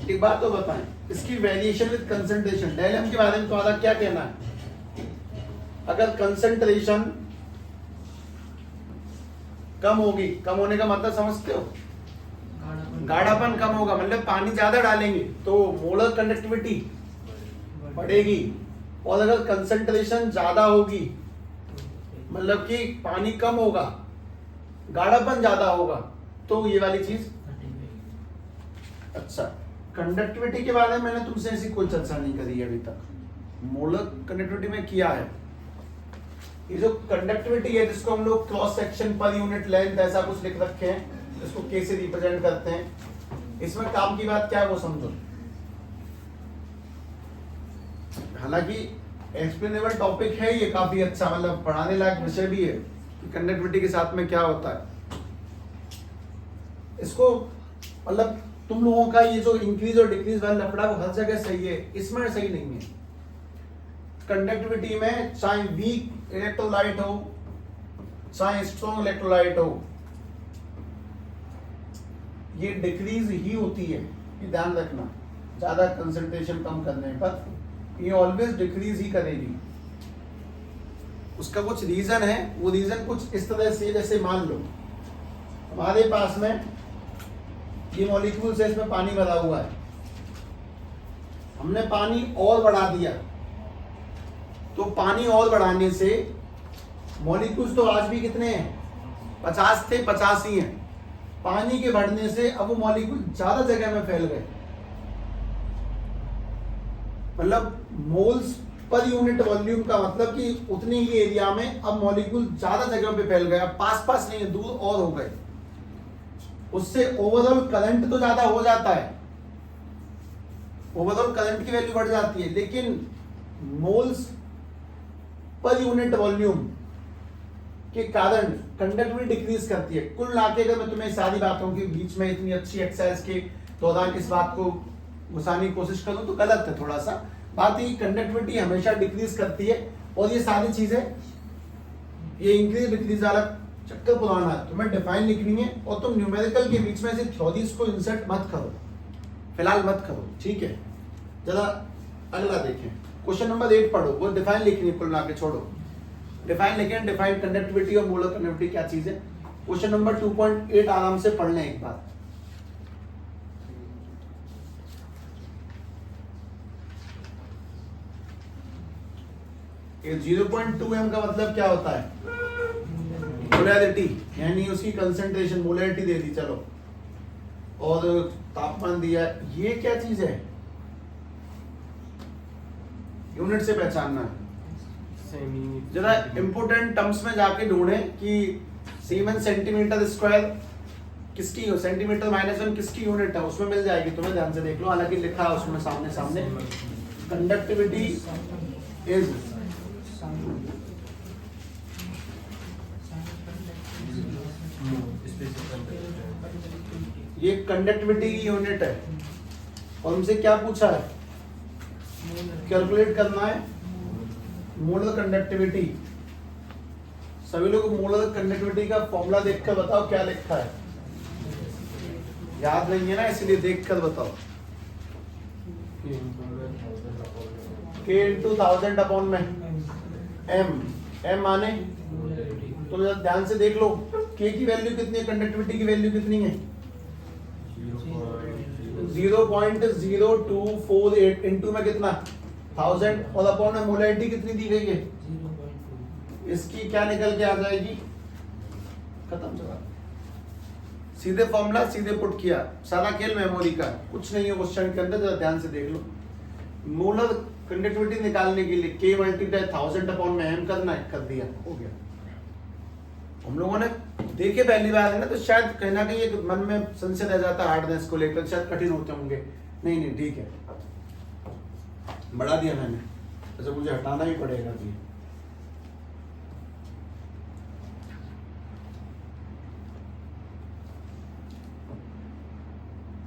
एक बात तो बताएं, इसकी variation with concentration, del m के बारे में तुम्हारा क्या कहना है? अगर कंसंट्रेशन कम होगी, कम होने का मतलब समझते हो, गाढ़ापन कम होगा, मतलब पानी ज्यादा डालेंगे तो मोलर कंडक्टिविटी बढ़ेगी, और अगर कंसंट्रेशन ज्यादा होगी मतलब कि पानी कम होगा, गाढ़ापन ज्यादा होगा, तो ये वाली चीज। अच्छा, कंडक्टिविटी के बारे में मैंने तुमसे ऐसी कोई चर्चा नहीं करी है अभी तक। मोलर कंडक्टिविटी में किया है, ये जो कंडक्टिविटी है जिसको हम लोग cross section per unit length ऐसा कुछ लिख रखे हैं, इसको के से रिप्रेजेंट करते हैं। इसमें काम की बात क्या है वो समझो। हालांकि एक्सप्लेनेबल टॉपिक है ये, काफी अच्छा, मतलब पढ़ाने लायक विषय भी है कि कंडक्टिविटी के साथ में क्या होता है। इसको मतलब तुम लोगों का ये जो इंक्रीज और डिक्रीज वाला लफड़ा वो हर जगह सही है, इसमें सही नहीं है। कंडक्टिविटी में चाहे वीक इलेक्ट्रोलाइट हो चाहे स्ट्रॉन्ग इलेक्ट्रोलाइट हो, ये डिक्रीज ही होती है, ये ध्यान रखना। ज्यादा कंसंट्रेशन कम करने पर ये ऑलवेज डिक्रीज ही करेगी। उसका कुछ रीजन है, वो रीजन कुछ इस तरह से, जैसे मान लो हमारे पास में ये मॉलिक्यूल्स है, इसमें पानी भरा हुआ है, हमने पानी और बढ़ा दिया, तो पानी और बढ़ाने से मॉलिक्यूल्स तो आज भी कितने हैं, 50 थे, 50 ही हैं। पानी के बढ़ने से अब वो मॉलिक्यूल ज्यादा जगह में फैल गए, मतलब मोल्स पर यूनिट वॉल्यूम का मतलब कि उतनी ही एरिया में अब मॉलिक्यूल ज्यादा जगह पे फैल गए, अब पास पास नहीं है, दूर और हो गए। उससे ओवरऑल करंट तो ज्यादा हो जाता है, ओवरऑल करंट की वैल्यू बढ़ जाती है, लेकिन मोल्स पर यूनिट वॉल्यूम के कारण कंडक्टिविटी डिक्रीज करती है। कुल मिलाकर अगर मैं तुम्हें सारी बातों के बीच में इतनी अच्छी एक्सरसाइज के दौरान इस बात को घुसाने की कोशिश करूं तो गलत है थोड़ा सा। बात ये कंडक्टिविटी हमेशा डिक्रीज करती है, और ये सारी चीजें ये इंक्रीज डिक्रीज वाला चक्कर पुराना है। तुम्हें डिफाइन लिखनी है, और तुम न्यूमेरिकल के बीच में से थ्योरीज को इंसर्ट मत करो, फिलहाल मत करो, ठीक है। जरा अगला देखें, क्वेश्चन नंबर 8 पढ़ो, वो डिफाइन लिखनी है, कुल मिला के छोड़ो, डिफाइन लिखें, डिफाइन कंडक्टिविटी और मोलर कंडक्टिविटी क्या चीज है। क्वेश्चन नंबर 2.8 आराम से पढ़ लें एक बार। ये 0.2 m का मतलब क्या होता है, मोलैरिटी, यानी उसकी कंसंट्रेशन, मोलैरिटी दे दी चलो, और तापमान दिया, ये क्या चीज है, यूनिट से पहचानना है। जरा इंपोर्टेंट टर्म्स में जाके ढूंढें कि सीमेंस सेंटीमीटर स्क्वायर किसकी, सेंटीमीटर -1 किसकी यूनिट है, उसमें मिल जाएगी तुम्हें, ध्यान से देख लो, हालांकि लिखा है उसमें सामने सामने। कंडक्टिविटी इज ये कंडक्टिविटी की यूनिट है, और हमसे क्या पूछा है, कैलकुलेट करना है मोलर कंडक्टिविटी। सभी लोग मोलर कंडक्टिविटी का फॉर्मूला देखकर बताओ क्या लिखा है, याद नहीं है ना, इसलिए देखकर बताओ। K into 1000 अपॉन में m माने, तो जरा ध्यान से देख लो, K की वैल्यू कितनी है, कंडक्टिविटी की वैल्यू कितनी है, 0.0248 इंटू में कितना 1000, और अपॉन में मोलैरिटी कितनी दी गई है, इसकी क्या निकल के आ जाएगी, खत्म चला, सीधे फॉर्मूला सीधे पुट किया, सारा खेल मेमोरी का, कुछ नहीं है क्वेश्चन के अंदर, जरा ध्यान से देख लो। मोलर कंडक्टिविटी निकालने के लिए K मल्टीप्लाई 1000 अपॉन में m करना है, कर दिया, हो गया। हम लोगों ने देखे पहली बार है ना, तो शायद कहीं ना कहीं एक मन में संशय रह जाता है हार्डनेस को लेकर, शायद कठिन होते होंगे, नहीं ठीक है, बढ़ा दिया मैंने, अच्छा मुझे हटाना ही पड़ेगा जी।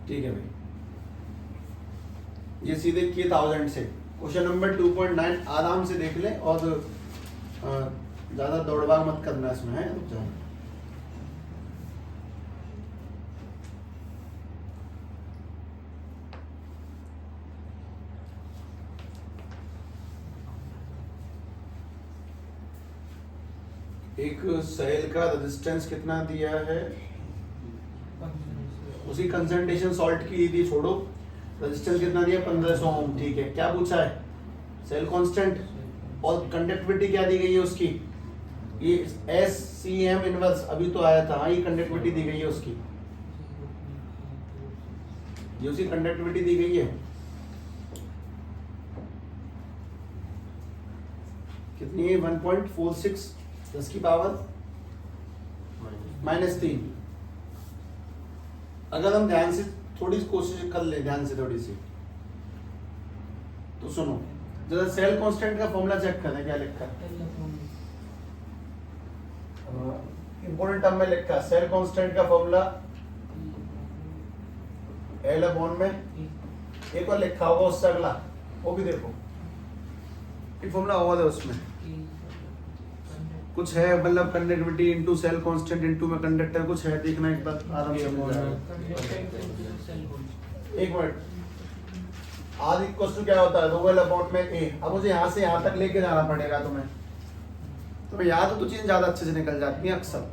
ठीक है भाई, ये सीधे किए 1000 से। क्वेश्चन नंबर 2.9 आराम से देख ले और ज्यादा दौड़भाग मत करना इसमें, है रुक जाओ। एक सेल का रेजिस्टेंस कितना दिया है, उसी कंसंट्रेशन सॉल्ट की थी, छोड़ो। रेजिस्टेंस कितना दिया, 1500 ओम, ठीक है। क्या पूछा है, सेल कांस्टेंट, और कंडक्टिविटी क्या दी गई है उसकी, ये एस सी एम इनवर्स अभी तो आया था, हाँ ये कंडक्टिविटी दी गई है उसकी, ये उसकी कंडक्टिविटी दी गई है। कितनी है, 1.46 10 की पावर -3। अगर हम ध्यान से थोड़ी कोशिश कर ले, ध्यान से थोड़ी सी, तो सुनो जरा सेल कांस्टेंट का फॉर्मूला चेक करें, क्या लिखा है, इंपोर्टेंट टर्म में लिखा है सेल कांस्टेंट का फॉर्मूला L अपॉन में, एक और लिखा होगा उससे अगला, वो भी देखो, एक फॉर्मूला और है उसमें कुछ है, मतलब conductivity into cell constant into में कंडक्टर, कुछ है, देखना एक बार आराम से मिल जाएगा। एक मिनट, आर इक्वल टू क्या होता है, रो एल अपॉन में ए। अब मुझे यहाँ से यहाँ तक लेके जाना पड़ेगा तुम्हें, तुम्हें याद हो तो चीज ज्यादा अच्छे से निकल जाती है अक्सर।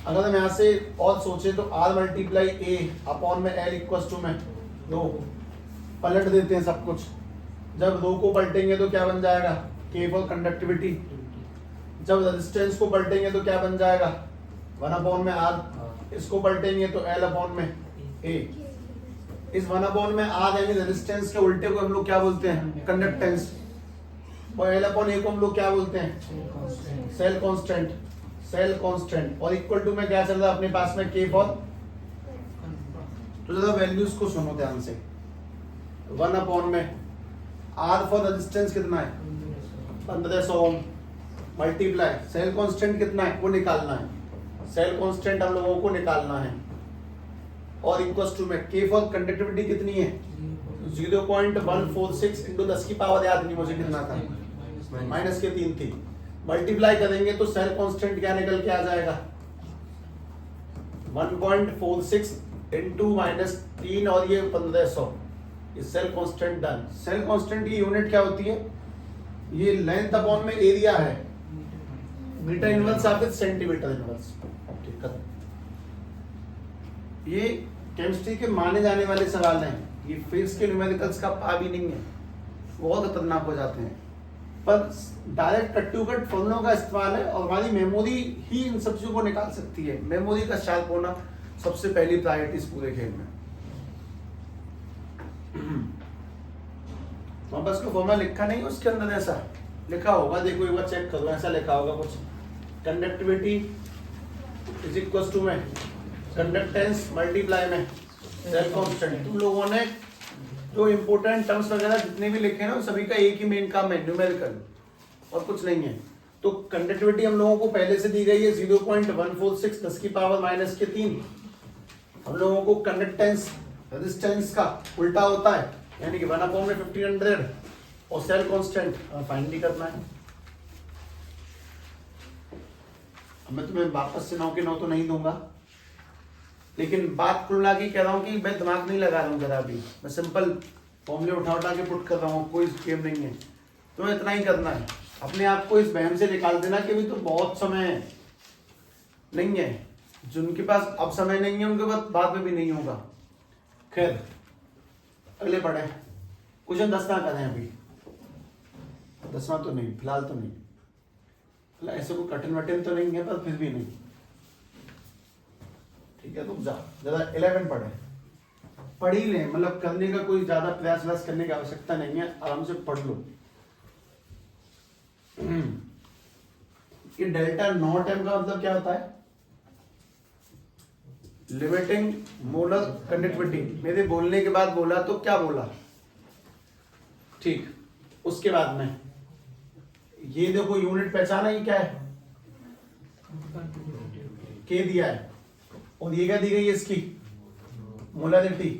अगर हम यहाँ से और सोचे तो आर मल्टीप्लाई ए अपॉन में एल इक्वल टू में रो, पलट देते हैं सब कुछ। जब रो को पलटेंगे तो क्या बन जाएगा, के फॉर कंडक्टिविटी। जब रेजिस्टेंस को पलटेंगे तो क्या बन जाएगा, 1 अपॉन में आर। इसको पलटेंगे तो एल अपॉन में ए। इस 1 अपॉन में आर यानी रेजिस्टेंस के उल्टे को हम लोग क्या बोलते हैं, कंडक्टेंस। और एल अपॉन ए को हम लोग क्या बोलते हैं, सेल कांस्टेंट। सेल कांस्टेंट और इक्वल टू में क्या चल रहा है अपने पास में, के फॉर। तो जरा वैल्यूज को सुनो ध्यान से, 1 अपॉन में आर फॉर रेजिस्टेंस कितना है, 1500 ओम, मल्टीप्लाई सेल कांस्टेंट कितना है वो निकालना है, सेल कांस्टेंट हम लोगों को निकालना है, और इक्वल टू में के फॉर कंडक्टिविटी कितनी है, 0.146 इंटू 10 की पावर याद नहीं मुझे कितना था, माइनस के 3 थी। मल्टीप्लाई करेंगे तो सेल कांस्टेंट क्या निकल के आ जाएगा, 1.46 इंटू -3 और ये 1500, cell constant done. Cell constant की यूनिट क्या होती है, ये लेंथ अपॉन में एरिया है, मीटर इनवर्स आते सेंटीमीटर इनवर्स। ठीक है, ये केमिस्ट्री के माने जाने वाले सवाल हैं, ये फिजिक्स के न्यूमेरिकल्स का पा भी नहीं है, बहुत खतरनाक हो जाते हैं। पर डायरेक्ट कट टू कट फॉर्मूलों का इस्तेमाल है, और हमारी मेमोरी ही इन सब चीजों को निकाल सकती है। मेमोरी का शार्प होना सबसे पहली प्रायोरिटी इस पूरे खेल में। बस को फॉर्मूला लिखा नहीं उसके अंदर, ऐसा लिखा होगा, देखो एक बार चेक करो, ऐसा लिखा होगा कुछ, कंडक्टिविटी इज इक्वल टू में कंडक्टेंस मल्टीप्लाई में सेल कांस्टेंट। तुम लोगों ने जो इंपोर्टेंट टर्म्स वगैरह जितने भी लिखे ना, सभी का एक ही मेन काम है, न्यूमेरिकल, और कुछ नहीं है। तो कंडक्टिविटी हम लोगों को पहले से दी गई है 0.146 10 की पावर -3। हम लोगों को कंडक्टेंस रेजिस्टेंस का उल्टा होता है, यानी कि 1 अपॉन में 1500, और सेल कांस्टेंट फाइंड नहीं करना है। अब मैं तुम्हें वापस से 9 के 9 तो नहीं दूंगा, लेकिन बात कुल मिला के कह रहा हूँ कि मैं दिमाग नहीं लगा रहा हूँ जरा भी, मैं सिंपल फॉर्मूले उठा के पुट कर रहा हूँ, कोई गेम नहीं है। तुम्हें इतना ही करना है, अपने आप को इस बहम से निकाल देना कि अभी तो बहुत समय नहीं है, जिनके पास अब समय नहीं है उनके पास बाद में भी नहीं होगा। खैर अगले पढ़े, क्वेश्चन 10 ना करें अभी, 10वां तो नहीं फिलहाल, तो नहीं ऐसे कोई कठिन वटिन तो नहीं है, पर फिर भी नहीं, ठीक है। रुक जा जरा, 11 पढ़े, पढ़ ही लें, मतलब करने का कोई ज्यादा प्रयास व्यास करने की आवश्यकता नहीं है, आराम से पढ़ लो। ये डेल्टा नॉट एम का मतलब क्या होता है, लिमिटिंग मोलर कंडक्टिविटी। मेरे बोलने के बाद बोला तो क्या बोला, ठीक। उसके बाद में ये देखो यूनिट पहचाना, ये क्या है, के दिया है, और ये क्या दी गई है इसकी, मोलरिटी,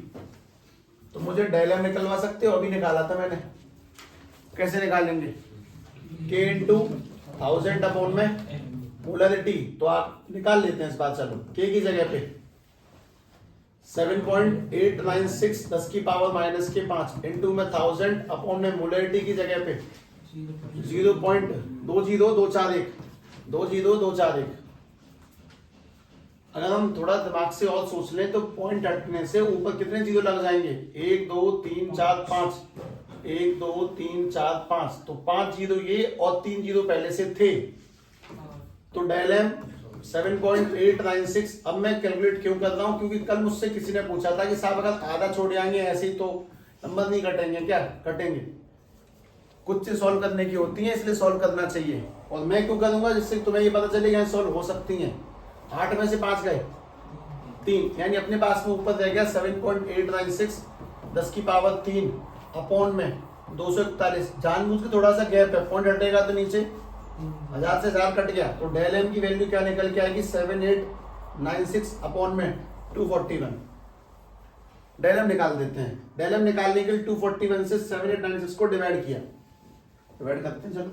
तो मुझे डेल एम निकलवा सकते हो, अभी निकाला था मैंने। कैसे निकालेंगे? K इंटू 1000 अपॉन में मोलरिटी, तो आप निकाल लेते हैं इस बार। चलो K की जगह पे 7.896 10 की पावर माइनस के 5 इंटू में 1000 अपॉन में मोलरिटी की जगह पे 0.20241 अगर हम थोड़ा दिमाग से और सोच लें तो पॉइंट हटने से ऊपर कितने जीरो लग जाएंगे? 1 2 3 4 5, 1 2 3 4 5, तो 5 जीरो ये और 3 जीरो पहले से थे, तो डेल एम 7.896। अब मैं कैलकुलेट क्यों कर रहा हूं? क्योंकि कल मुझसे किसी ने पूछा था कि साहब अगर आधा छोड़ जाएंगे ऐसे ही तो नंबर नहीं कटेंगे क्या? कटेंगे, कुछ चीज सॉल्व करने की होती है, इसलिए सॉल्व करना चाहिए। और मैं क्यों करूंगा? जिससे तुम्हें ये पता चलेगा सॉल्व हो सकती हैं। 8 में से 5 गए 3, यानी अपने पास में ऊपर रह गया 7.896 10 की पावर 3 अपॉन में 241। जानबूझ के थोड़ा सा गैप है, पॉइंट हटेगा तो नीचे 1000 से 1000 कट गया, तो डेल एम की वैल्यू क्या निकल के आएगी? 7896 अपॉन में 241। डेल एम निकाल देते हैं। डेल एम निकालने के लिए 241 से 7896 को डिवाइड किया, डिवाइड करते हैं। चलो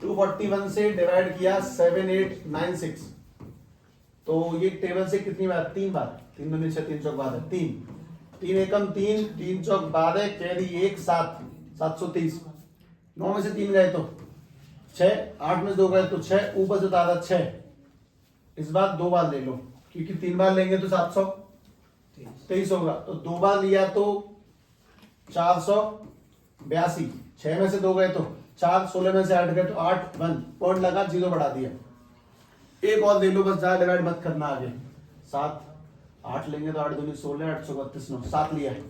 241 से डिवाइड किया 7896, तो ये टेबल से कितनी बार? 3 बार। 3 दूनी 6, 3 चौक 12, 3 एकम 3, 3 चौक 12, कैरी 1 7, 730। 9 में से 3 गए तो 6, 8 में से 2 गए तो 6, ऊपर से उतारा 6। इस बार 2 बार ले लो, क्योंकि 3 बार लेंगे तो 723 होगा, तो 2 बार लिया तो 482। 6 में से 2 गए तो 4, 16 में से 8 गए तो 8, 1 पॉइंट लगा, 0 बढ़ा दिया। एक और ले लो बस, ज्यादा डिवाइड मत करना आगे। 7, 8 लेंगे तो 8 दूनी 16, 8 चौक 32, 9, 7 लिया है।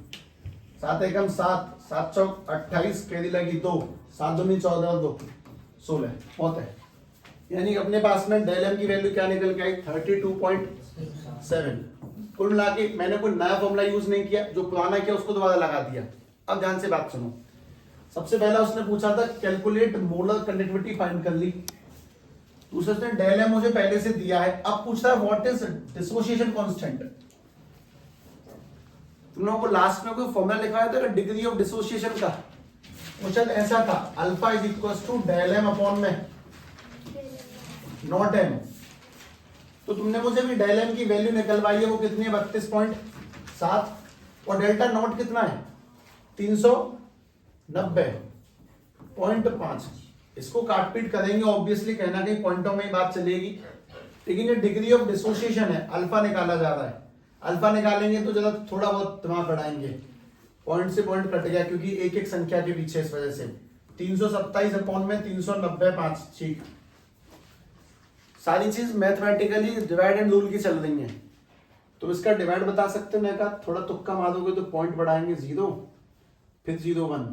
7 एकम 7, 7 चौक 28, कैरी लगी 2, 7 दूनी 14 और 2 16, बहुत है। यानी अपने पास में डेल एम की वैल्यू क्या निकल के आई? 32.7। कुल मिला के मैंने कोई नया फॉर्मूला यूज नहीं किया, जो पुराना किया उसको दोबारा लगा दिया। अब ध्यान से बात सुनो। सबसे पहला उसने पूछा था कैलकुलेट मोलर कंडक्टिविटी फाइंड कर ली। दूसरे उसने डेल एम मुझे पहले से दिया है, अब पूछ रहा है व्हाट इज डिसोसिएशन कांस्टेंट। तुम लोगों को लास्ट में कोई फॉर्मूला लिखा था डिग्री ऑफ डिसोसिएशन का? क्वेश्चन ऐसा था, alpha is equal to del m upon में नॉट एम। तो तुमने मुझे भी डेल एम की वैल्यू निकलवाई है, वो कितनी है? 32.7, और डेल्टा नॉट कितना है? 390.5। इसको काट पीट करेंगे, ऑब्वियसली कहना कहीं पॉइंटों में ही बात चलेगी, लेकिन ये डिग्री ऑफ डिसोसिएशन है, अल्फा निकाला जा रहा है। अल्फा निकालेंगे तो जरा थोड़ा बहुत दिमाग बढ़ाएंगे, पॉइंट से पॉइंट कट गया क्योंकि एक एक संख्या के पीछे, इस वजह से 327 अपॉन में 390.5। ठीक, सारी चीज मैथमेटिकली डिवाइड एंड रूल की चल रही है, तो इसका डिवाइड बता सकते हो। मैं कहा थोड़ा तुक्का मारोगे तो पॉइंट बढ़ाएंगे 0, फिर 0 1।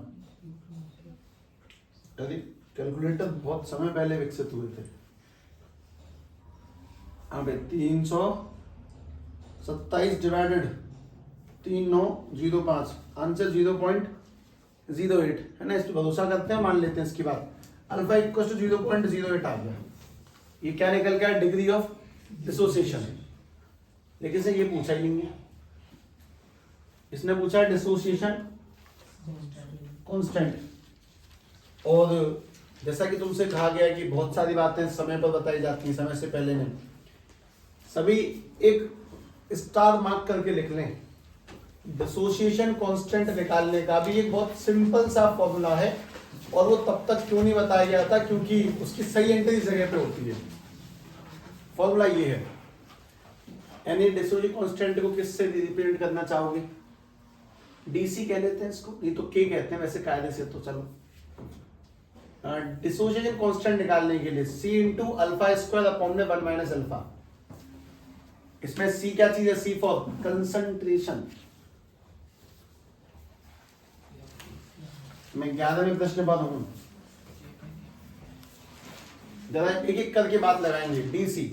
कैलकुलेटर बहुत समय पहले विकसित हुए थे। अब 327 डिवाइडेड 3905, आंसर 0.08 है ना। इस पर भरोसा करते हैं, मान लेते हैं। इसके बाद अल्फा इक्वल टू 0.08 आ गया। ये क्या निकल गया? Degree of dissociation. लेकिन इसे ये पूछा ही नहीं है, इसने पूछा है डिसोसिएशन कांस्टेंट। और जैसा कि तुमसे कहा गया है कि बहुत सारी बातें समय पर बताई जाती हैं, समय से पहले नहीं। सभी एक स्टार मार्क करके लिख लें। डिसोसिएशन कांस्टेंट निकालने का भी एक बहुत सिंपल सा फॉर्मूला है, और वो तब तक क्यों नहीं बताया गया था? क्योंकि उसकी सही एंट्री इस जगह पे होती है। फॉर्मूला ये है। यानी डिसोसिएशन कांस्टेंट को किससे रिप्रेजेंट करना चाहोगे? डीसी कह लेते हैं इसको, नहीं तो के कहते हैं वैसे कायदे से। तो चलो डिसोसिएशन कांस्टेंट निकालने के लिए C into alpha square upon में 1 माइनस अल्फा। इसमें C क्या चीज है? C for concentration. मैं 11वें प्रश्न पर हूं, जरा एक एक करके बात लगाएंगे। डीसी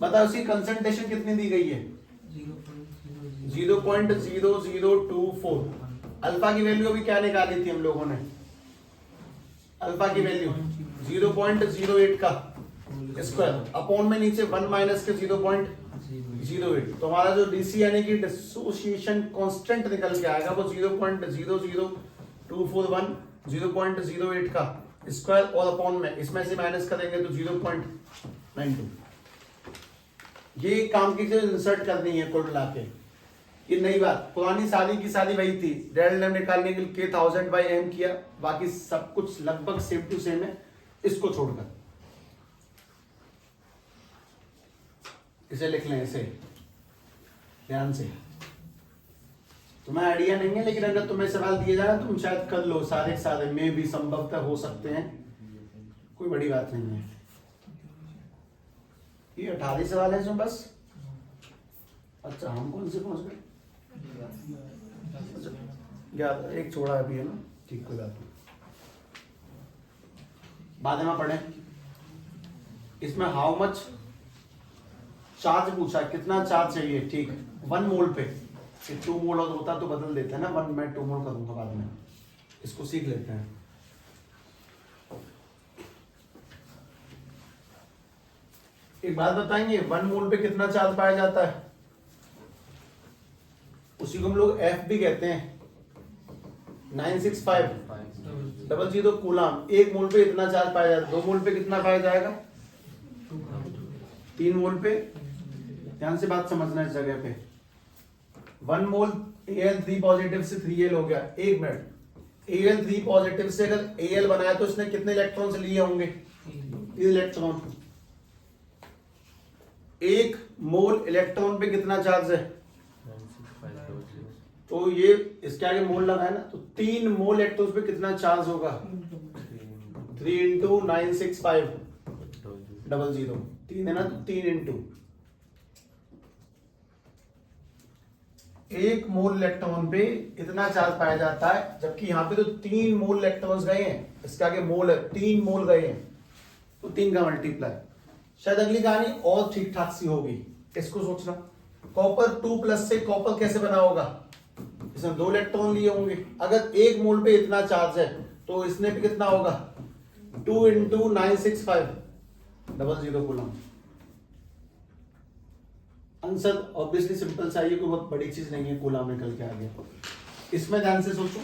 बताओ, उसकी कंसंट्रेशन कितनी दी गई है? 0.0024। अल्फा की वैल्यू अभी क्या निकाली थी हम लोगों ने? अल्फा की वैल्यू 0.08 का स्क्वायर अपॉन में नीचे 1 माइनस के 0.08 0.08। तो हमारा जो डीसी यानी कि डिसोसिएशन कांस्टेंट निकल के आएगा वो 0.00241 0.08 का स्क्वायर और अपॉन में इसमें से माइनस करेंगे तो 0.92। ये काम की चीज इंसर्ट करनी है कुल मिला के। ये नई बात, पुरानी सारी की सारी वही थी, डेल्टा निकालने के लिए k 1000/m किया, बाकी सब कुछ लगभग सेम टू सेम है इसको छोड़कर। इसे लिख लें, इसे ध्यान से। तुम्हें आइडिया नहीं है, लेकिन अगर तुम्हें सवाल दिए जाए तुम शायद कर लो, सारे में भी संभवतः हो सकते हैं, कोई बड़ी बात नहीं है। ये 18 सवाल है इसमें बस। अच्छा हम कौन से पहुंच गए? अच्छा, एक छोड़ा अभी है ना, ठीक, कोई बात नहीं, बाद में पढ़े। इसमें हाउ मच चार्ज पूछा, कितना चार्ज चाहिए, ठीक है, 1 मोल पे। 2 मोल होता तो बदल देते हैं ना, 1 मैं 2 मोल करूंगा बाद में, इसको सीख लेते हैं। एक बात बताएंगे, 1 मोल पे कितना चार्ज पाया जाता है? उसी को हम लोग एफ भी कहते हैं, 96500 कूलाम। 1 मोल पे इतना चार्ज पाया जाता है। 2 मोल पे कितना पाया जाएगा? 3 मोल पे। ध्यान से बात समझना इस जगह पे। 1 मोल Al3 पॉजिटिव से 3Al हो गया। 1 मिनट, Al3 पॉजिटिव से अगर Al बनाया तो इसने कितने इलेक्ट्रॉन्स लिए होंगे? 3 इलेक्ट्रॉन। 1 मोल इलेक्ट्रॉन पे कितना चार्ज है? तो ये इसके आगे मोल लगा है ना, तो 3 मोल इलेक्ट्रॉन पे कितना चार्ज होगा? 3 × 96500। 3 है ना, तो 3 × 1 मोल इलेक्ट्रॉन पे इतना चार्ज पाया जाता है, जबकि यहाँ पे तो 3 मोल इलेक्ट्रॉन्स गए हैं, इसके आगे मोल है, 3 मोल गए हैं, तो 3 का मल्टीप्लाई। शायद अगली कहानी और ठीक ठाक सी होगी, इसको सोचना। कॉपर 2+ से कॉपर कैसे बना होगा? इसमें 2 इलेक्ट्रॉन लिए होंगे। अगर 1 मोल पे इतना चार्ज है तो इसने पे कितना होगा? 2 × 96500 कूलम। आंसर ऑब्वियसली सिंपल सा है, कोई बहुत बड़ी चीज नहीं है, कूलम निकल के आ गया। इसमें ध्यान से सोचो,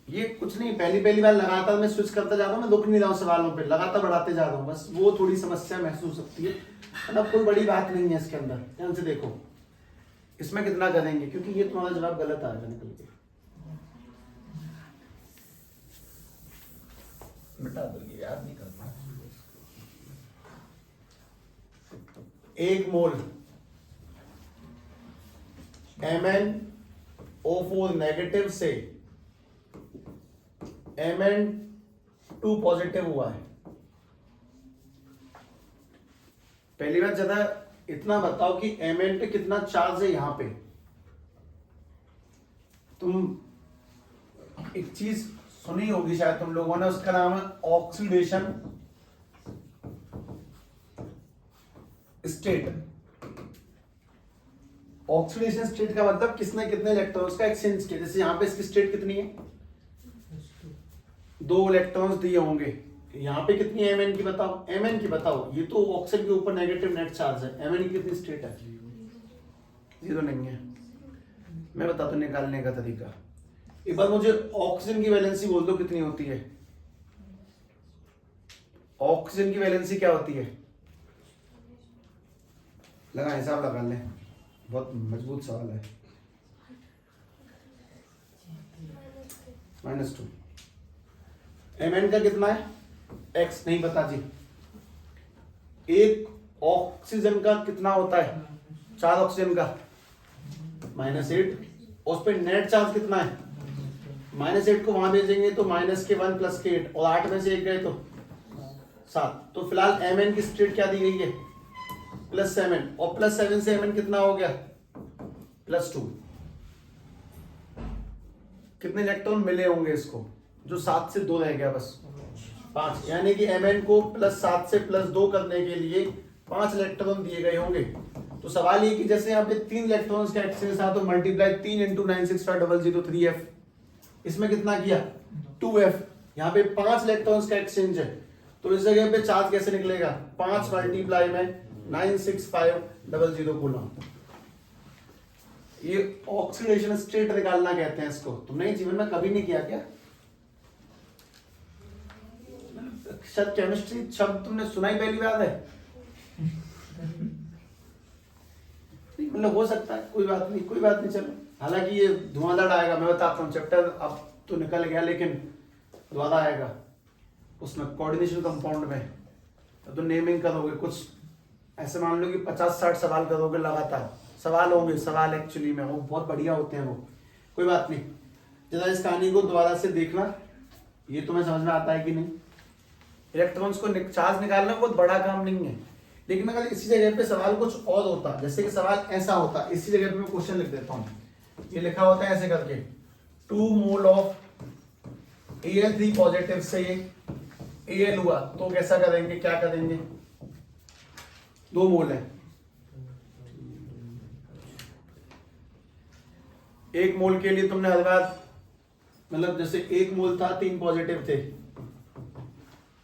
ये कुछ नहीं, पहली बार लगातार मैं स्विच करता जा रहा हूं, मैं रुक नहीं रहा हूं सवालों पे, लगातार बढ़ाते जा रहा हूं, बस वो थोड़ी समस्या महसूस होती है, मतलब कोई बड़ी बात नहीं है इसके अंदर। ध्यान से देखो इसमें कितना करेंगे, क्योंकि ये तुम्हारा जवाब गलत आएगा निकल के, मिटा दो, ये याद नहीं करना। 1 मोल MnO4 नेगेटिव से Mn2 पॉजिटिव हुआ है। पहली बात ज्यादा इतना बताओ कि Mn पे कितना चार्ज है। यहां पे तुम एक चीज सुनी होगी शायद तुम लोगों ने, उसका नाम है ऑक्सीडेशन स्टेट। ऑक्सीडेशन स्टेट का मतलब किसने कितने इलेक्ट्रॉन्स का एक्सचेंज किया। जैसे यहां पे इसकी स्टेट कितनी है? 2 इलेक्ट्रॉन्स दिए होंगे। यहां पे कितनी है Mn की बताओ? Mn की बताओ, ये तो ऑक्सीजन के ऊपर नेगेटिव नेट चार्ज है। Mn की कितनी स्टेट है? 0 नहीं है। मैं बताता हूं निकालने का तरीका। एक बार मुझे ऑक्सीजन की वैलेंसी बोल दो कितनी होती है? ऑक्सीजन की वैलेंसी क्या होती है? लगा, हिसाब लगा ले, बहुत मजबूत सवाल है। -2। Mn का कितना है? X नहीं पता जी। एक ऑक्सीजन का कितना होता है? 4 ऑक्सीजन का -8। उस पर नेट चार्ज कितना है? -8 को वहां भेजेंगे तो -1 + 8 और 8 में से 1 गए तो 7। तो फिलहाल Mn की स्टेट क्या दी गई है? +7। और +7 से Mn कितना हो गया? +2। कितने इलेक्ट्रॉन मिले होंगे इसको? जो 7 से 2 रह गया बस 5, यानी कि Mn को +7 से +2 करने के लिए 5 इलेक्ट्रॉन दिए गए होंगे। तो सवाल ये कि जैसे यहाँ पे 3 इलेक्ट्रॉन्स का एक्सचेंज था तो मल्टीप्लाई 3 × 96500 3f। इसमें कितना किया? 2f। यहाँ पे 5 इलेक्ट्रॉन्स का एक्सचेंज है तो इस जगह पे चार्ज कैसे निकलेगा? 5 × 96500 कूलम। ये ऑक्सीडेशन स्टेट निकालना कहते हैं इसको। तुमने जीवन में कभी नहीं किया क्या? शायद केमिस्ट्री शब्द तुमने सुना ही पहली बार है। मतलब हो सकता है, कोई बात नहीं, कोई बात नहीं, चलो। हालांकि ये धुआंधार आएगा, मैं बताता हूँ। चैप्टर अब तो निकल गया, लेकिन दोबारा आएगा उसमें कोऑर्डिनेशन कंपाउंड में। तो नेमिंग करोगे, कुछ ऐसे मान लो कि 50-60 सवाल करोगे लगातार। सवाल होंगे, सवाल एक्चुअली में वो बहुत बढ़िया होते हैं वो। कोई बात नहीं, जरा इस कहानी को दोबारा से देखना, ये तुम्हें समझ में आता है कि नहीं। इलेक्ट्रॉन्स को चार्ज निकालना बहुत बड़ा काम नहीं है, लेकिन अगर इसी जगह पे सवाल कुछ और होता, जैसे कि सवाल ऐसा होता, इसी जगह पे मैं क्वेश्चन लिख देता हूँ। ये लिखा होता है ऐसे करके, 2 मोल ऑफ Al3 पॉजिटिव से ये Al हुआ, तो कैसा करेंगे, क्या करेंगे? 2 मोल है, 1 मोल के लिए तुमने हर बार, मतलब जैसे 1 मोल था, 3 पॉजिटिव थे,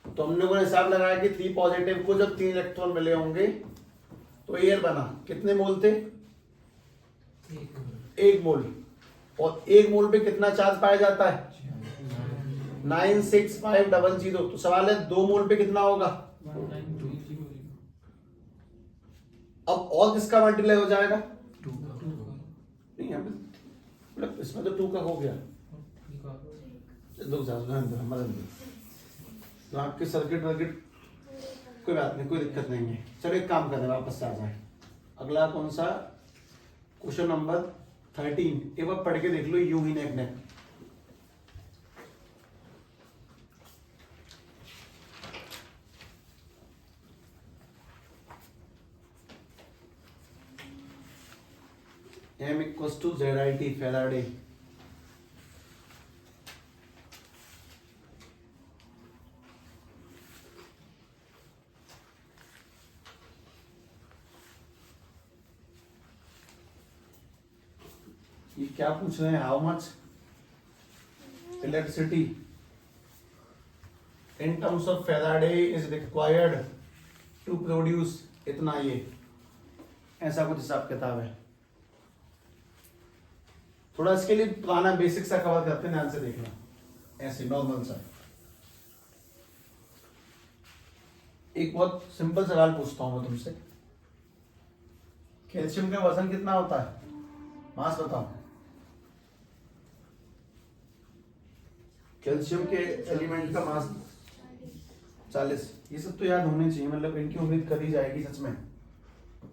तो हम लोगों ने हिसाब लगाया कि 3 पॉजिटिव को जब 3 इलेक्ट्रॉन मिले होंगे तो Al बना। कितने मोल थे? 1 मोल। और 1 मोल पे कितना चार्ज पाया जाता है? 96500। तो सवाल है 2 मोल पे कितना होगा? अब और किसका मल्टीप्लाई हो जाएगा? 2 नहीं, मतलब इसमें तो 2 का हो गया। तो आपके सर्किट वर्किट कोई बात नहीं, कोई दिक्कत नहीं है। चलो एक काम करें, वापस से आ जाए। अगला कौन सा? Question number 13। एक बार पढ़ के देख लो, यूं ही नेक नेक। M equals to ZIT Faraday। ये क्या पूछ रहे हैं? How much electricity in terms of Faraday is required to produce इतना, ये ऐसा कुछ हिसाब किताब है। थोड़ा इसके लिए पुराना बेसिक सा कवर करते हैं, ध्यान से देखना, ऐसे नॉर्मल सा। एक बहुत सिंपल सवाल पूछता हूं मैं तुमसे, कैल्शियम का वजन कितना होता है? मास बताओ। कैल्शियम के एलिमेंट का मास 40। ये सब तो याद होने चाहिए, मतलब इनकी उम्मीद करी जाएगी सच में।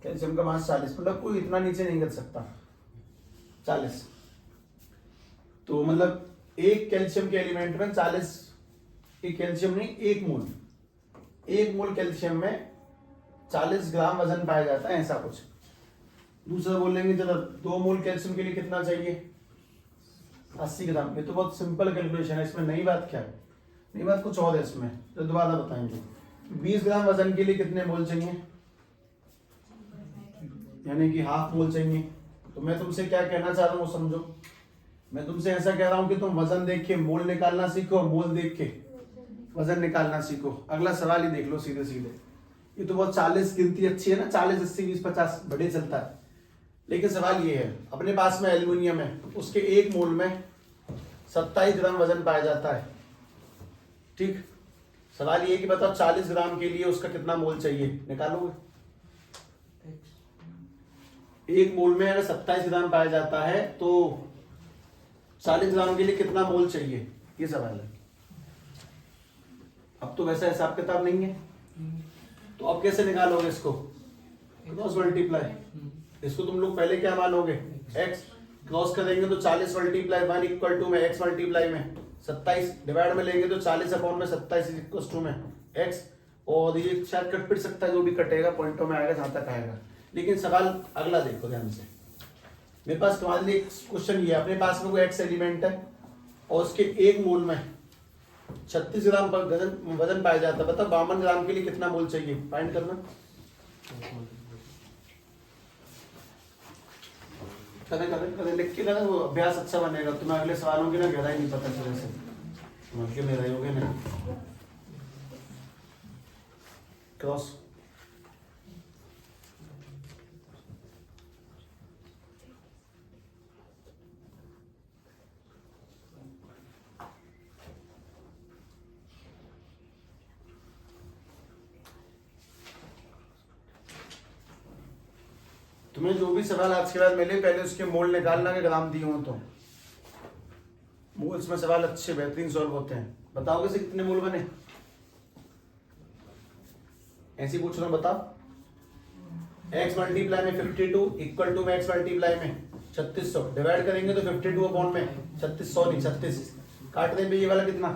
कैल्शियम का मास 40, मतलब कोई इतना नीचे नहीं कर सकता। 40, तो मतलब एक कैल्शियम के एलिमेंट में 40, एक कैल्शियम नहीं, 1 मोल, 1 मोल कैल्शियम में 40 ग्राम वजन पाया जाता है, ऐसा कुछ। दूसरा बोलेंगे चलो 2 मोल कैल्शियम के लिए कितना चाहिए? 80 ग्राम। ये तो बहुत सिंपल कैलकुलेशन है, इसमें नई बात क्या है? नई बात कुछ और है इसमें, तो दोबारा बताएंगे। 20 ग्राम वजन के लिए कितने मोल चाहिए? यानी कि हाफ मोल चाहिए। तो मैं तुमसे क्या कहना चाह रहा हूँ वो समझो। मैं तुमसे ऐसा कह रहा हूँ कि तुम वजन देख के मोल निकालना सीखो, मोल देख के वजन निकालना सीखो। अगला सवाल ही देख लो सीधे सीधे। ये तो बहुत 40 गिनती अच्छी है ना, 40, 80, 20, 50 बढ़े चलता है। लेकिन सवाल ये है, अपने पास में एल्यूमिनियम है, उसके 1 मोल में 27 ग्राम वजन पाया जाता है। ठीक, सवाल ये है कि बताओ 40 ग्राम के लिए उसका कितना मोल चाहिए, निकालोगे? 1 मोल में अगर 27 ग्राम पाया जाता है तो 40 ग्राम के लिए कितना मोल चाहिए, ये सवाल है। अब तो वैसा हिसाब किताब नहीं है, तो अब कैसे निकालोगे इसको? Cross multiply. इसको तुम लोग पहले क्या मानोगे? x। क्रॉस करेंगे तो 40 मल्टीप्लाई 1 इक्वल टू में x मल्टीप्लाई में 27, डिवाइड में लेंगे तो 40 अपॉन में 27 इक्वल टू में x। और ये शायद कट पिट सकता है, जो भी कटेगा पॉइंटों में आएगा जहां तक आएगा। लेकिन सवाल अगला देखो ध्यान से। मेरे पास तुम्हारे लिए क्वेश्चन ये है, अपने पास में कोई x एलिमेंट है और उसके 1 मोल में 36 ग्राम वजन पाया जाता है। बताओ 52 ग्राम के लिए कितना मोल चाहिए, फाइंड करना। कदे लिख के ना, वो अभ्यास अच्छा बनेगा। तुम्हें अगले सवालों की ना गहराई नहीं पता चले से समझ के ले रहे होगे नहीं। क्रॉस तुम्हें जो भी सवाल आज के बाद मिले पहले उसके मोल निकालना के ग्राम दिए हो तो मोल्स में सवाल अच्छे बेहतरीन सॉल्व होते हैं। बताओगे से कितने मोल बने? ऐसे पूछ रहा हूं, बताओ। x मल्टीप्लाई में 52 इक्वल टू में x मल्टीप्लाई में 3600 डिवाइड करेंगे तो 52 अपॉन में 3600 नहीं 36 काट देंगे। ये वाला कितना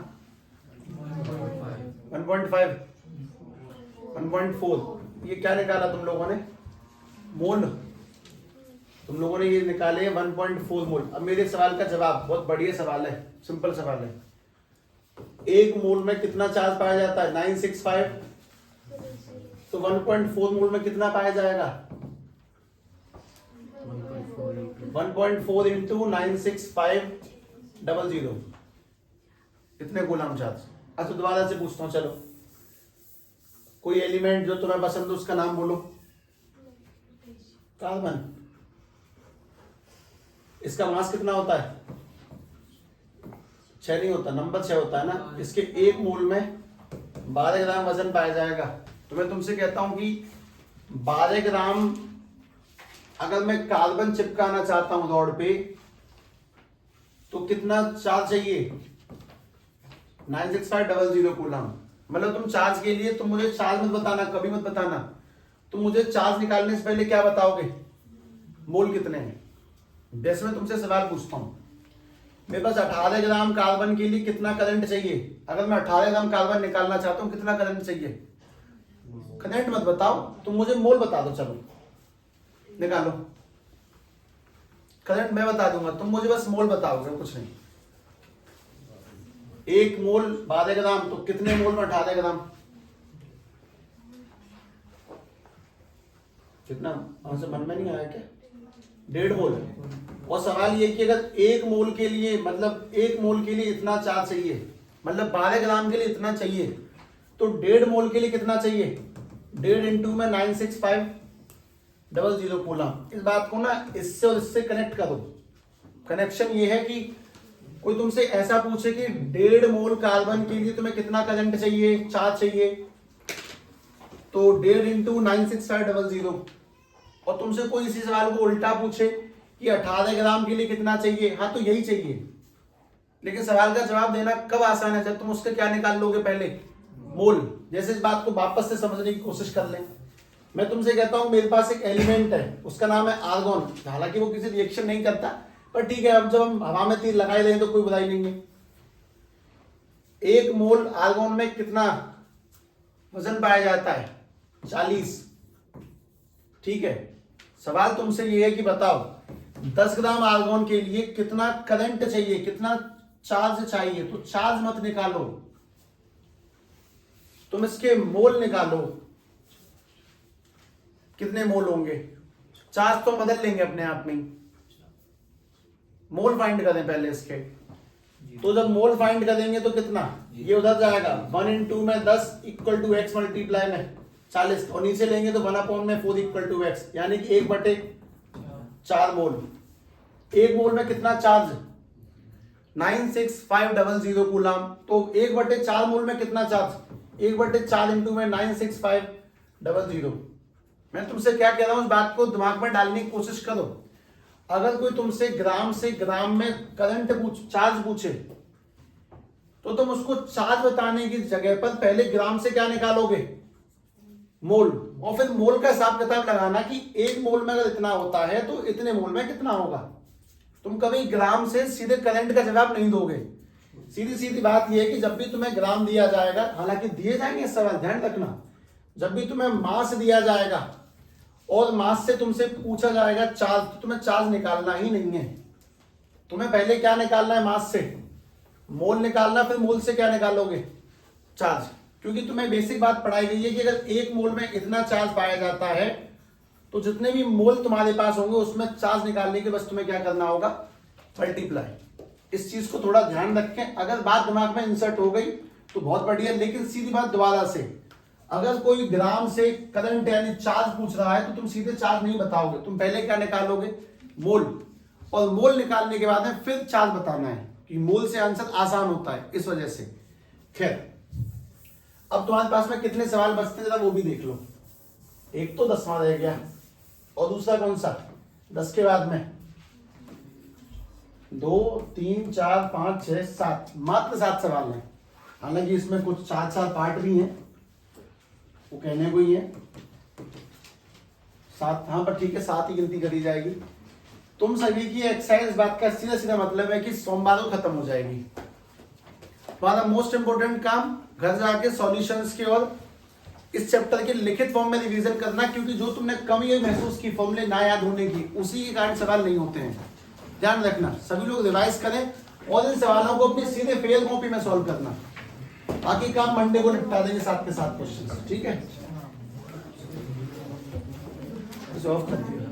1.5 1.4। ये क्या निकाला तुम लोगों ने? मोल। तुम लोगों ने ये निकाले 1.4 मोल। अब मेरे सवाल का जवाब बहुत बढ़िया सवाल है, सिंपल सवाल है। एक मोल में कितना चार्ज पाया जाता है? 965। तो 1.4 मोल में कितना पाया जाएगा? 1.4 इंटू 96500 कितने कूलम चार्ज? अच्छा दोबारा से पूछता हूं, चलो कोई एलिमेंट जो तुम्हें पसंद हो उसका नाम बोलो। कार्बन। इसका मास कितना होता है? 6 नहीं होता, नंबर 6 होता है ना। इसके एक मोल में 12 ग्राम वजन पाया जाएगा। तो मैं तुमसे कहता हूं कि 12 ग्राम अगर मैं कार्बन चिपकाना चाहता हूं रॉड पे तो कितना चार्ज चाहिए? 96500 कूलम। मतलब तुम चार्ज के लिए तुम मुझे चार्ज मत बताना, कभी मत बताना, तुम मुझे चार्ज निकालने से पहले क्या बताओगे? मोल कितने हैं। वैसे मैं तुमसे सवाल पूछता हूं, मेरे पास 18 ग्राम कार्बन के लिए कितना करंट चाहिए? अगर मैं 18 ग्राम कार्बन निकालना चाहता हूं कितना करंट चाहिए? करंट मत बताओ, तुम मुझे मोल बता दो। चलो निकालो, करंट मैं बता दूंगा, तुम मुझे बस मोल बताओगे, कुछ नहीं। एक मोल 12 ग्राम, तो कितने मोल में 18 ग्राम? कितना? आंसर मन में नहीं आया क्या? 1.5 मोल। और सवाल ये कि अगर एक मोल के लिए मतलब एक मोल के लिए इतना चार्ज चाहिए, मतलब 12 ग्राम के लिए इतना चाहिए, तो 1.5 मोल के लिए कितना चाहिए? 1.5 इंटू में 96500 कूलम। इस बात को ना इससे और इससे कनेक्ट करो। कनेक्शन ये है कि कोई तुमसे ऐसा पूछे कि 1.5 मोल कार्बन के लिए तुम्हें कितना करंट चाहिए, चार्ज चाहिए, तो 1.5 इंटू 96500। और तुमसे कोई इसी सवाल को उल्टा पूछे कि 18 ग्राम के लिए कितना चाहिए, हाँ तो यही चाहिए। लेकिन सवाल का जवाब देना कब आसान है? जब तुम उसका क्या निकाल लोगे? पहले मोल। जैसे इस बात को वापस से समझने की कोशिश कर लें। मैं तुमसे कहता हूं मेरे पास एक एलिमेंट है, उसका नाम है आर्गन। हालांकि वो किसी रिएक्शन नहीं करता, पर ठीक है, अब जब हम हवा में तीर लगाए दें तो कोई बुराई नहीं है। एक मोल आर्गन में कितना वजन पाया जाता है? 40। ठीक है, सवाल तुमसे ये है कि बताओ 10 ग्राम आर्गन के लिए कितना करंट चाहिए, कितना चार्ज चाहिए? तो चार्ज मत निकालो, तुम इसके मोल निकालो। कितने मोल होंगे? चार्ज तो बदल लेंगे अपने आप में। मोल फाइंड करें पहले इसके। तो जब मोल फाइंड करेंगे तो कितना? ये उधर जाएगा 1 इंटू में 10 इक्वल टू एक्स मल्टीप्लाई में 40, और नीचे लेंगे तो 1/4 इक्वल टू एक्स, यानी कि 1/4 मोल। एक मोल में कितना चार्ज? 96500 कूलम। तो 1/4 मोल में कितना चार्ज? 1/4 इंटू में 96500। मैं तुमसे क्या कह रहा हूं, इस बात को दिमाग में डालने की कोशिश करो। अगर कोई तुमसे ग्राम से ग्राम में करंट चार्ज पूछे तो तुम उसको चार्ज बताने की जगह पर पहले ग्राम से क्या निकालोगे? मोल। और फिर मोल का हिसाब किताब लगाना कि एक मोल में अगर इतना होता है तो इतने मोल में कितना होगा। तुम कभी ग्राम से सीधे करंट का जवाब नहीं दोगे। सीधी सीधी बात यह है कि जब भी तुम्हें ग्राम दिया जाएगा, हालांकि दिए जाएंगे सवाल ध्यान रखना, जब भी तुम्हें मास दिया जाएगा और मास से तुमसे पूछा जाएगा चार्ज, तो तुम्हें चार्ज निकालना ही नहीं है। तुम्हें पहले क्या निकालना है? मास से मोल निकालना, फिर मोल से क्या निकालोगे? चार्ज। क्योंकि तुम्हें बेसिक बात पढ़ाई गई है कि अगर एक मोल में इतना चार्ज पाया जाता है तो जितने भी मोल तुम्हारे पास होंगे उसमें चार्ज निकालने के बस तुम्हें क्या करना होगा? मल्टीप्लाई। इस चीज को थोड़ा ध्यान रखें। अगर बात दिमाग में इंसर्ट हो गई तो बहुत बढ़िया, लेकिन सीधी बात दोबारा से, अगर कोई ग्राम से करंट यानी चार्ज पूछ रहा है तो तुम सीधे चार्ज नहीं बताओगे, तुम पहले क्या निकालोगे? मोल। और मोल निकालने के बाद फिर चार्ज बताना है कि मोल से आंसर आसान होता है, इस वजह से। खैर, अब तुम्हारे पास में कितने सवाल बचते हैं जरा वो भी देख लो। एक तो 10वां रह गया, और दूसरा कौन सा 10 के बाद में 2 3 4 5 6 7, मात्र 7 सवाल हैं। हालांकि इसमें कुछ 4 पार्ट भी हैं, वो कहने को ही है 7, हाँ पर ठीक है 7 ही गिनती करी जाएगी। तुम सभी की एक्सरसाइज बात का सीधा सीधा मतलब है कि सोमवार को खत्म हो जाएगी। तुम्हारा मोस्ट इंपोर्टेंट काम घर जाके सॉल्यूशंस की और इस चैप्टर के लिखित फॉर्म में रिवीजन करना, क्योंकि जो तुमने कमी महसूस की फॉर्मूले ना याद होने की, उसी के कारण सवाल नहीं होते हैं। ध्यान रखना, सभी लोग रिवाइज करें और इन सवालों को अपनी सीधे फेल कॉपी में सॉल्व करना। बाकी काम मंडे को निपटा देंगे 7 के 7 क्वेश्चन, ठीक है। इसे ऑफ कर दिया।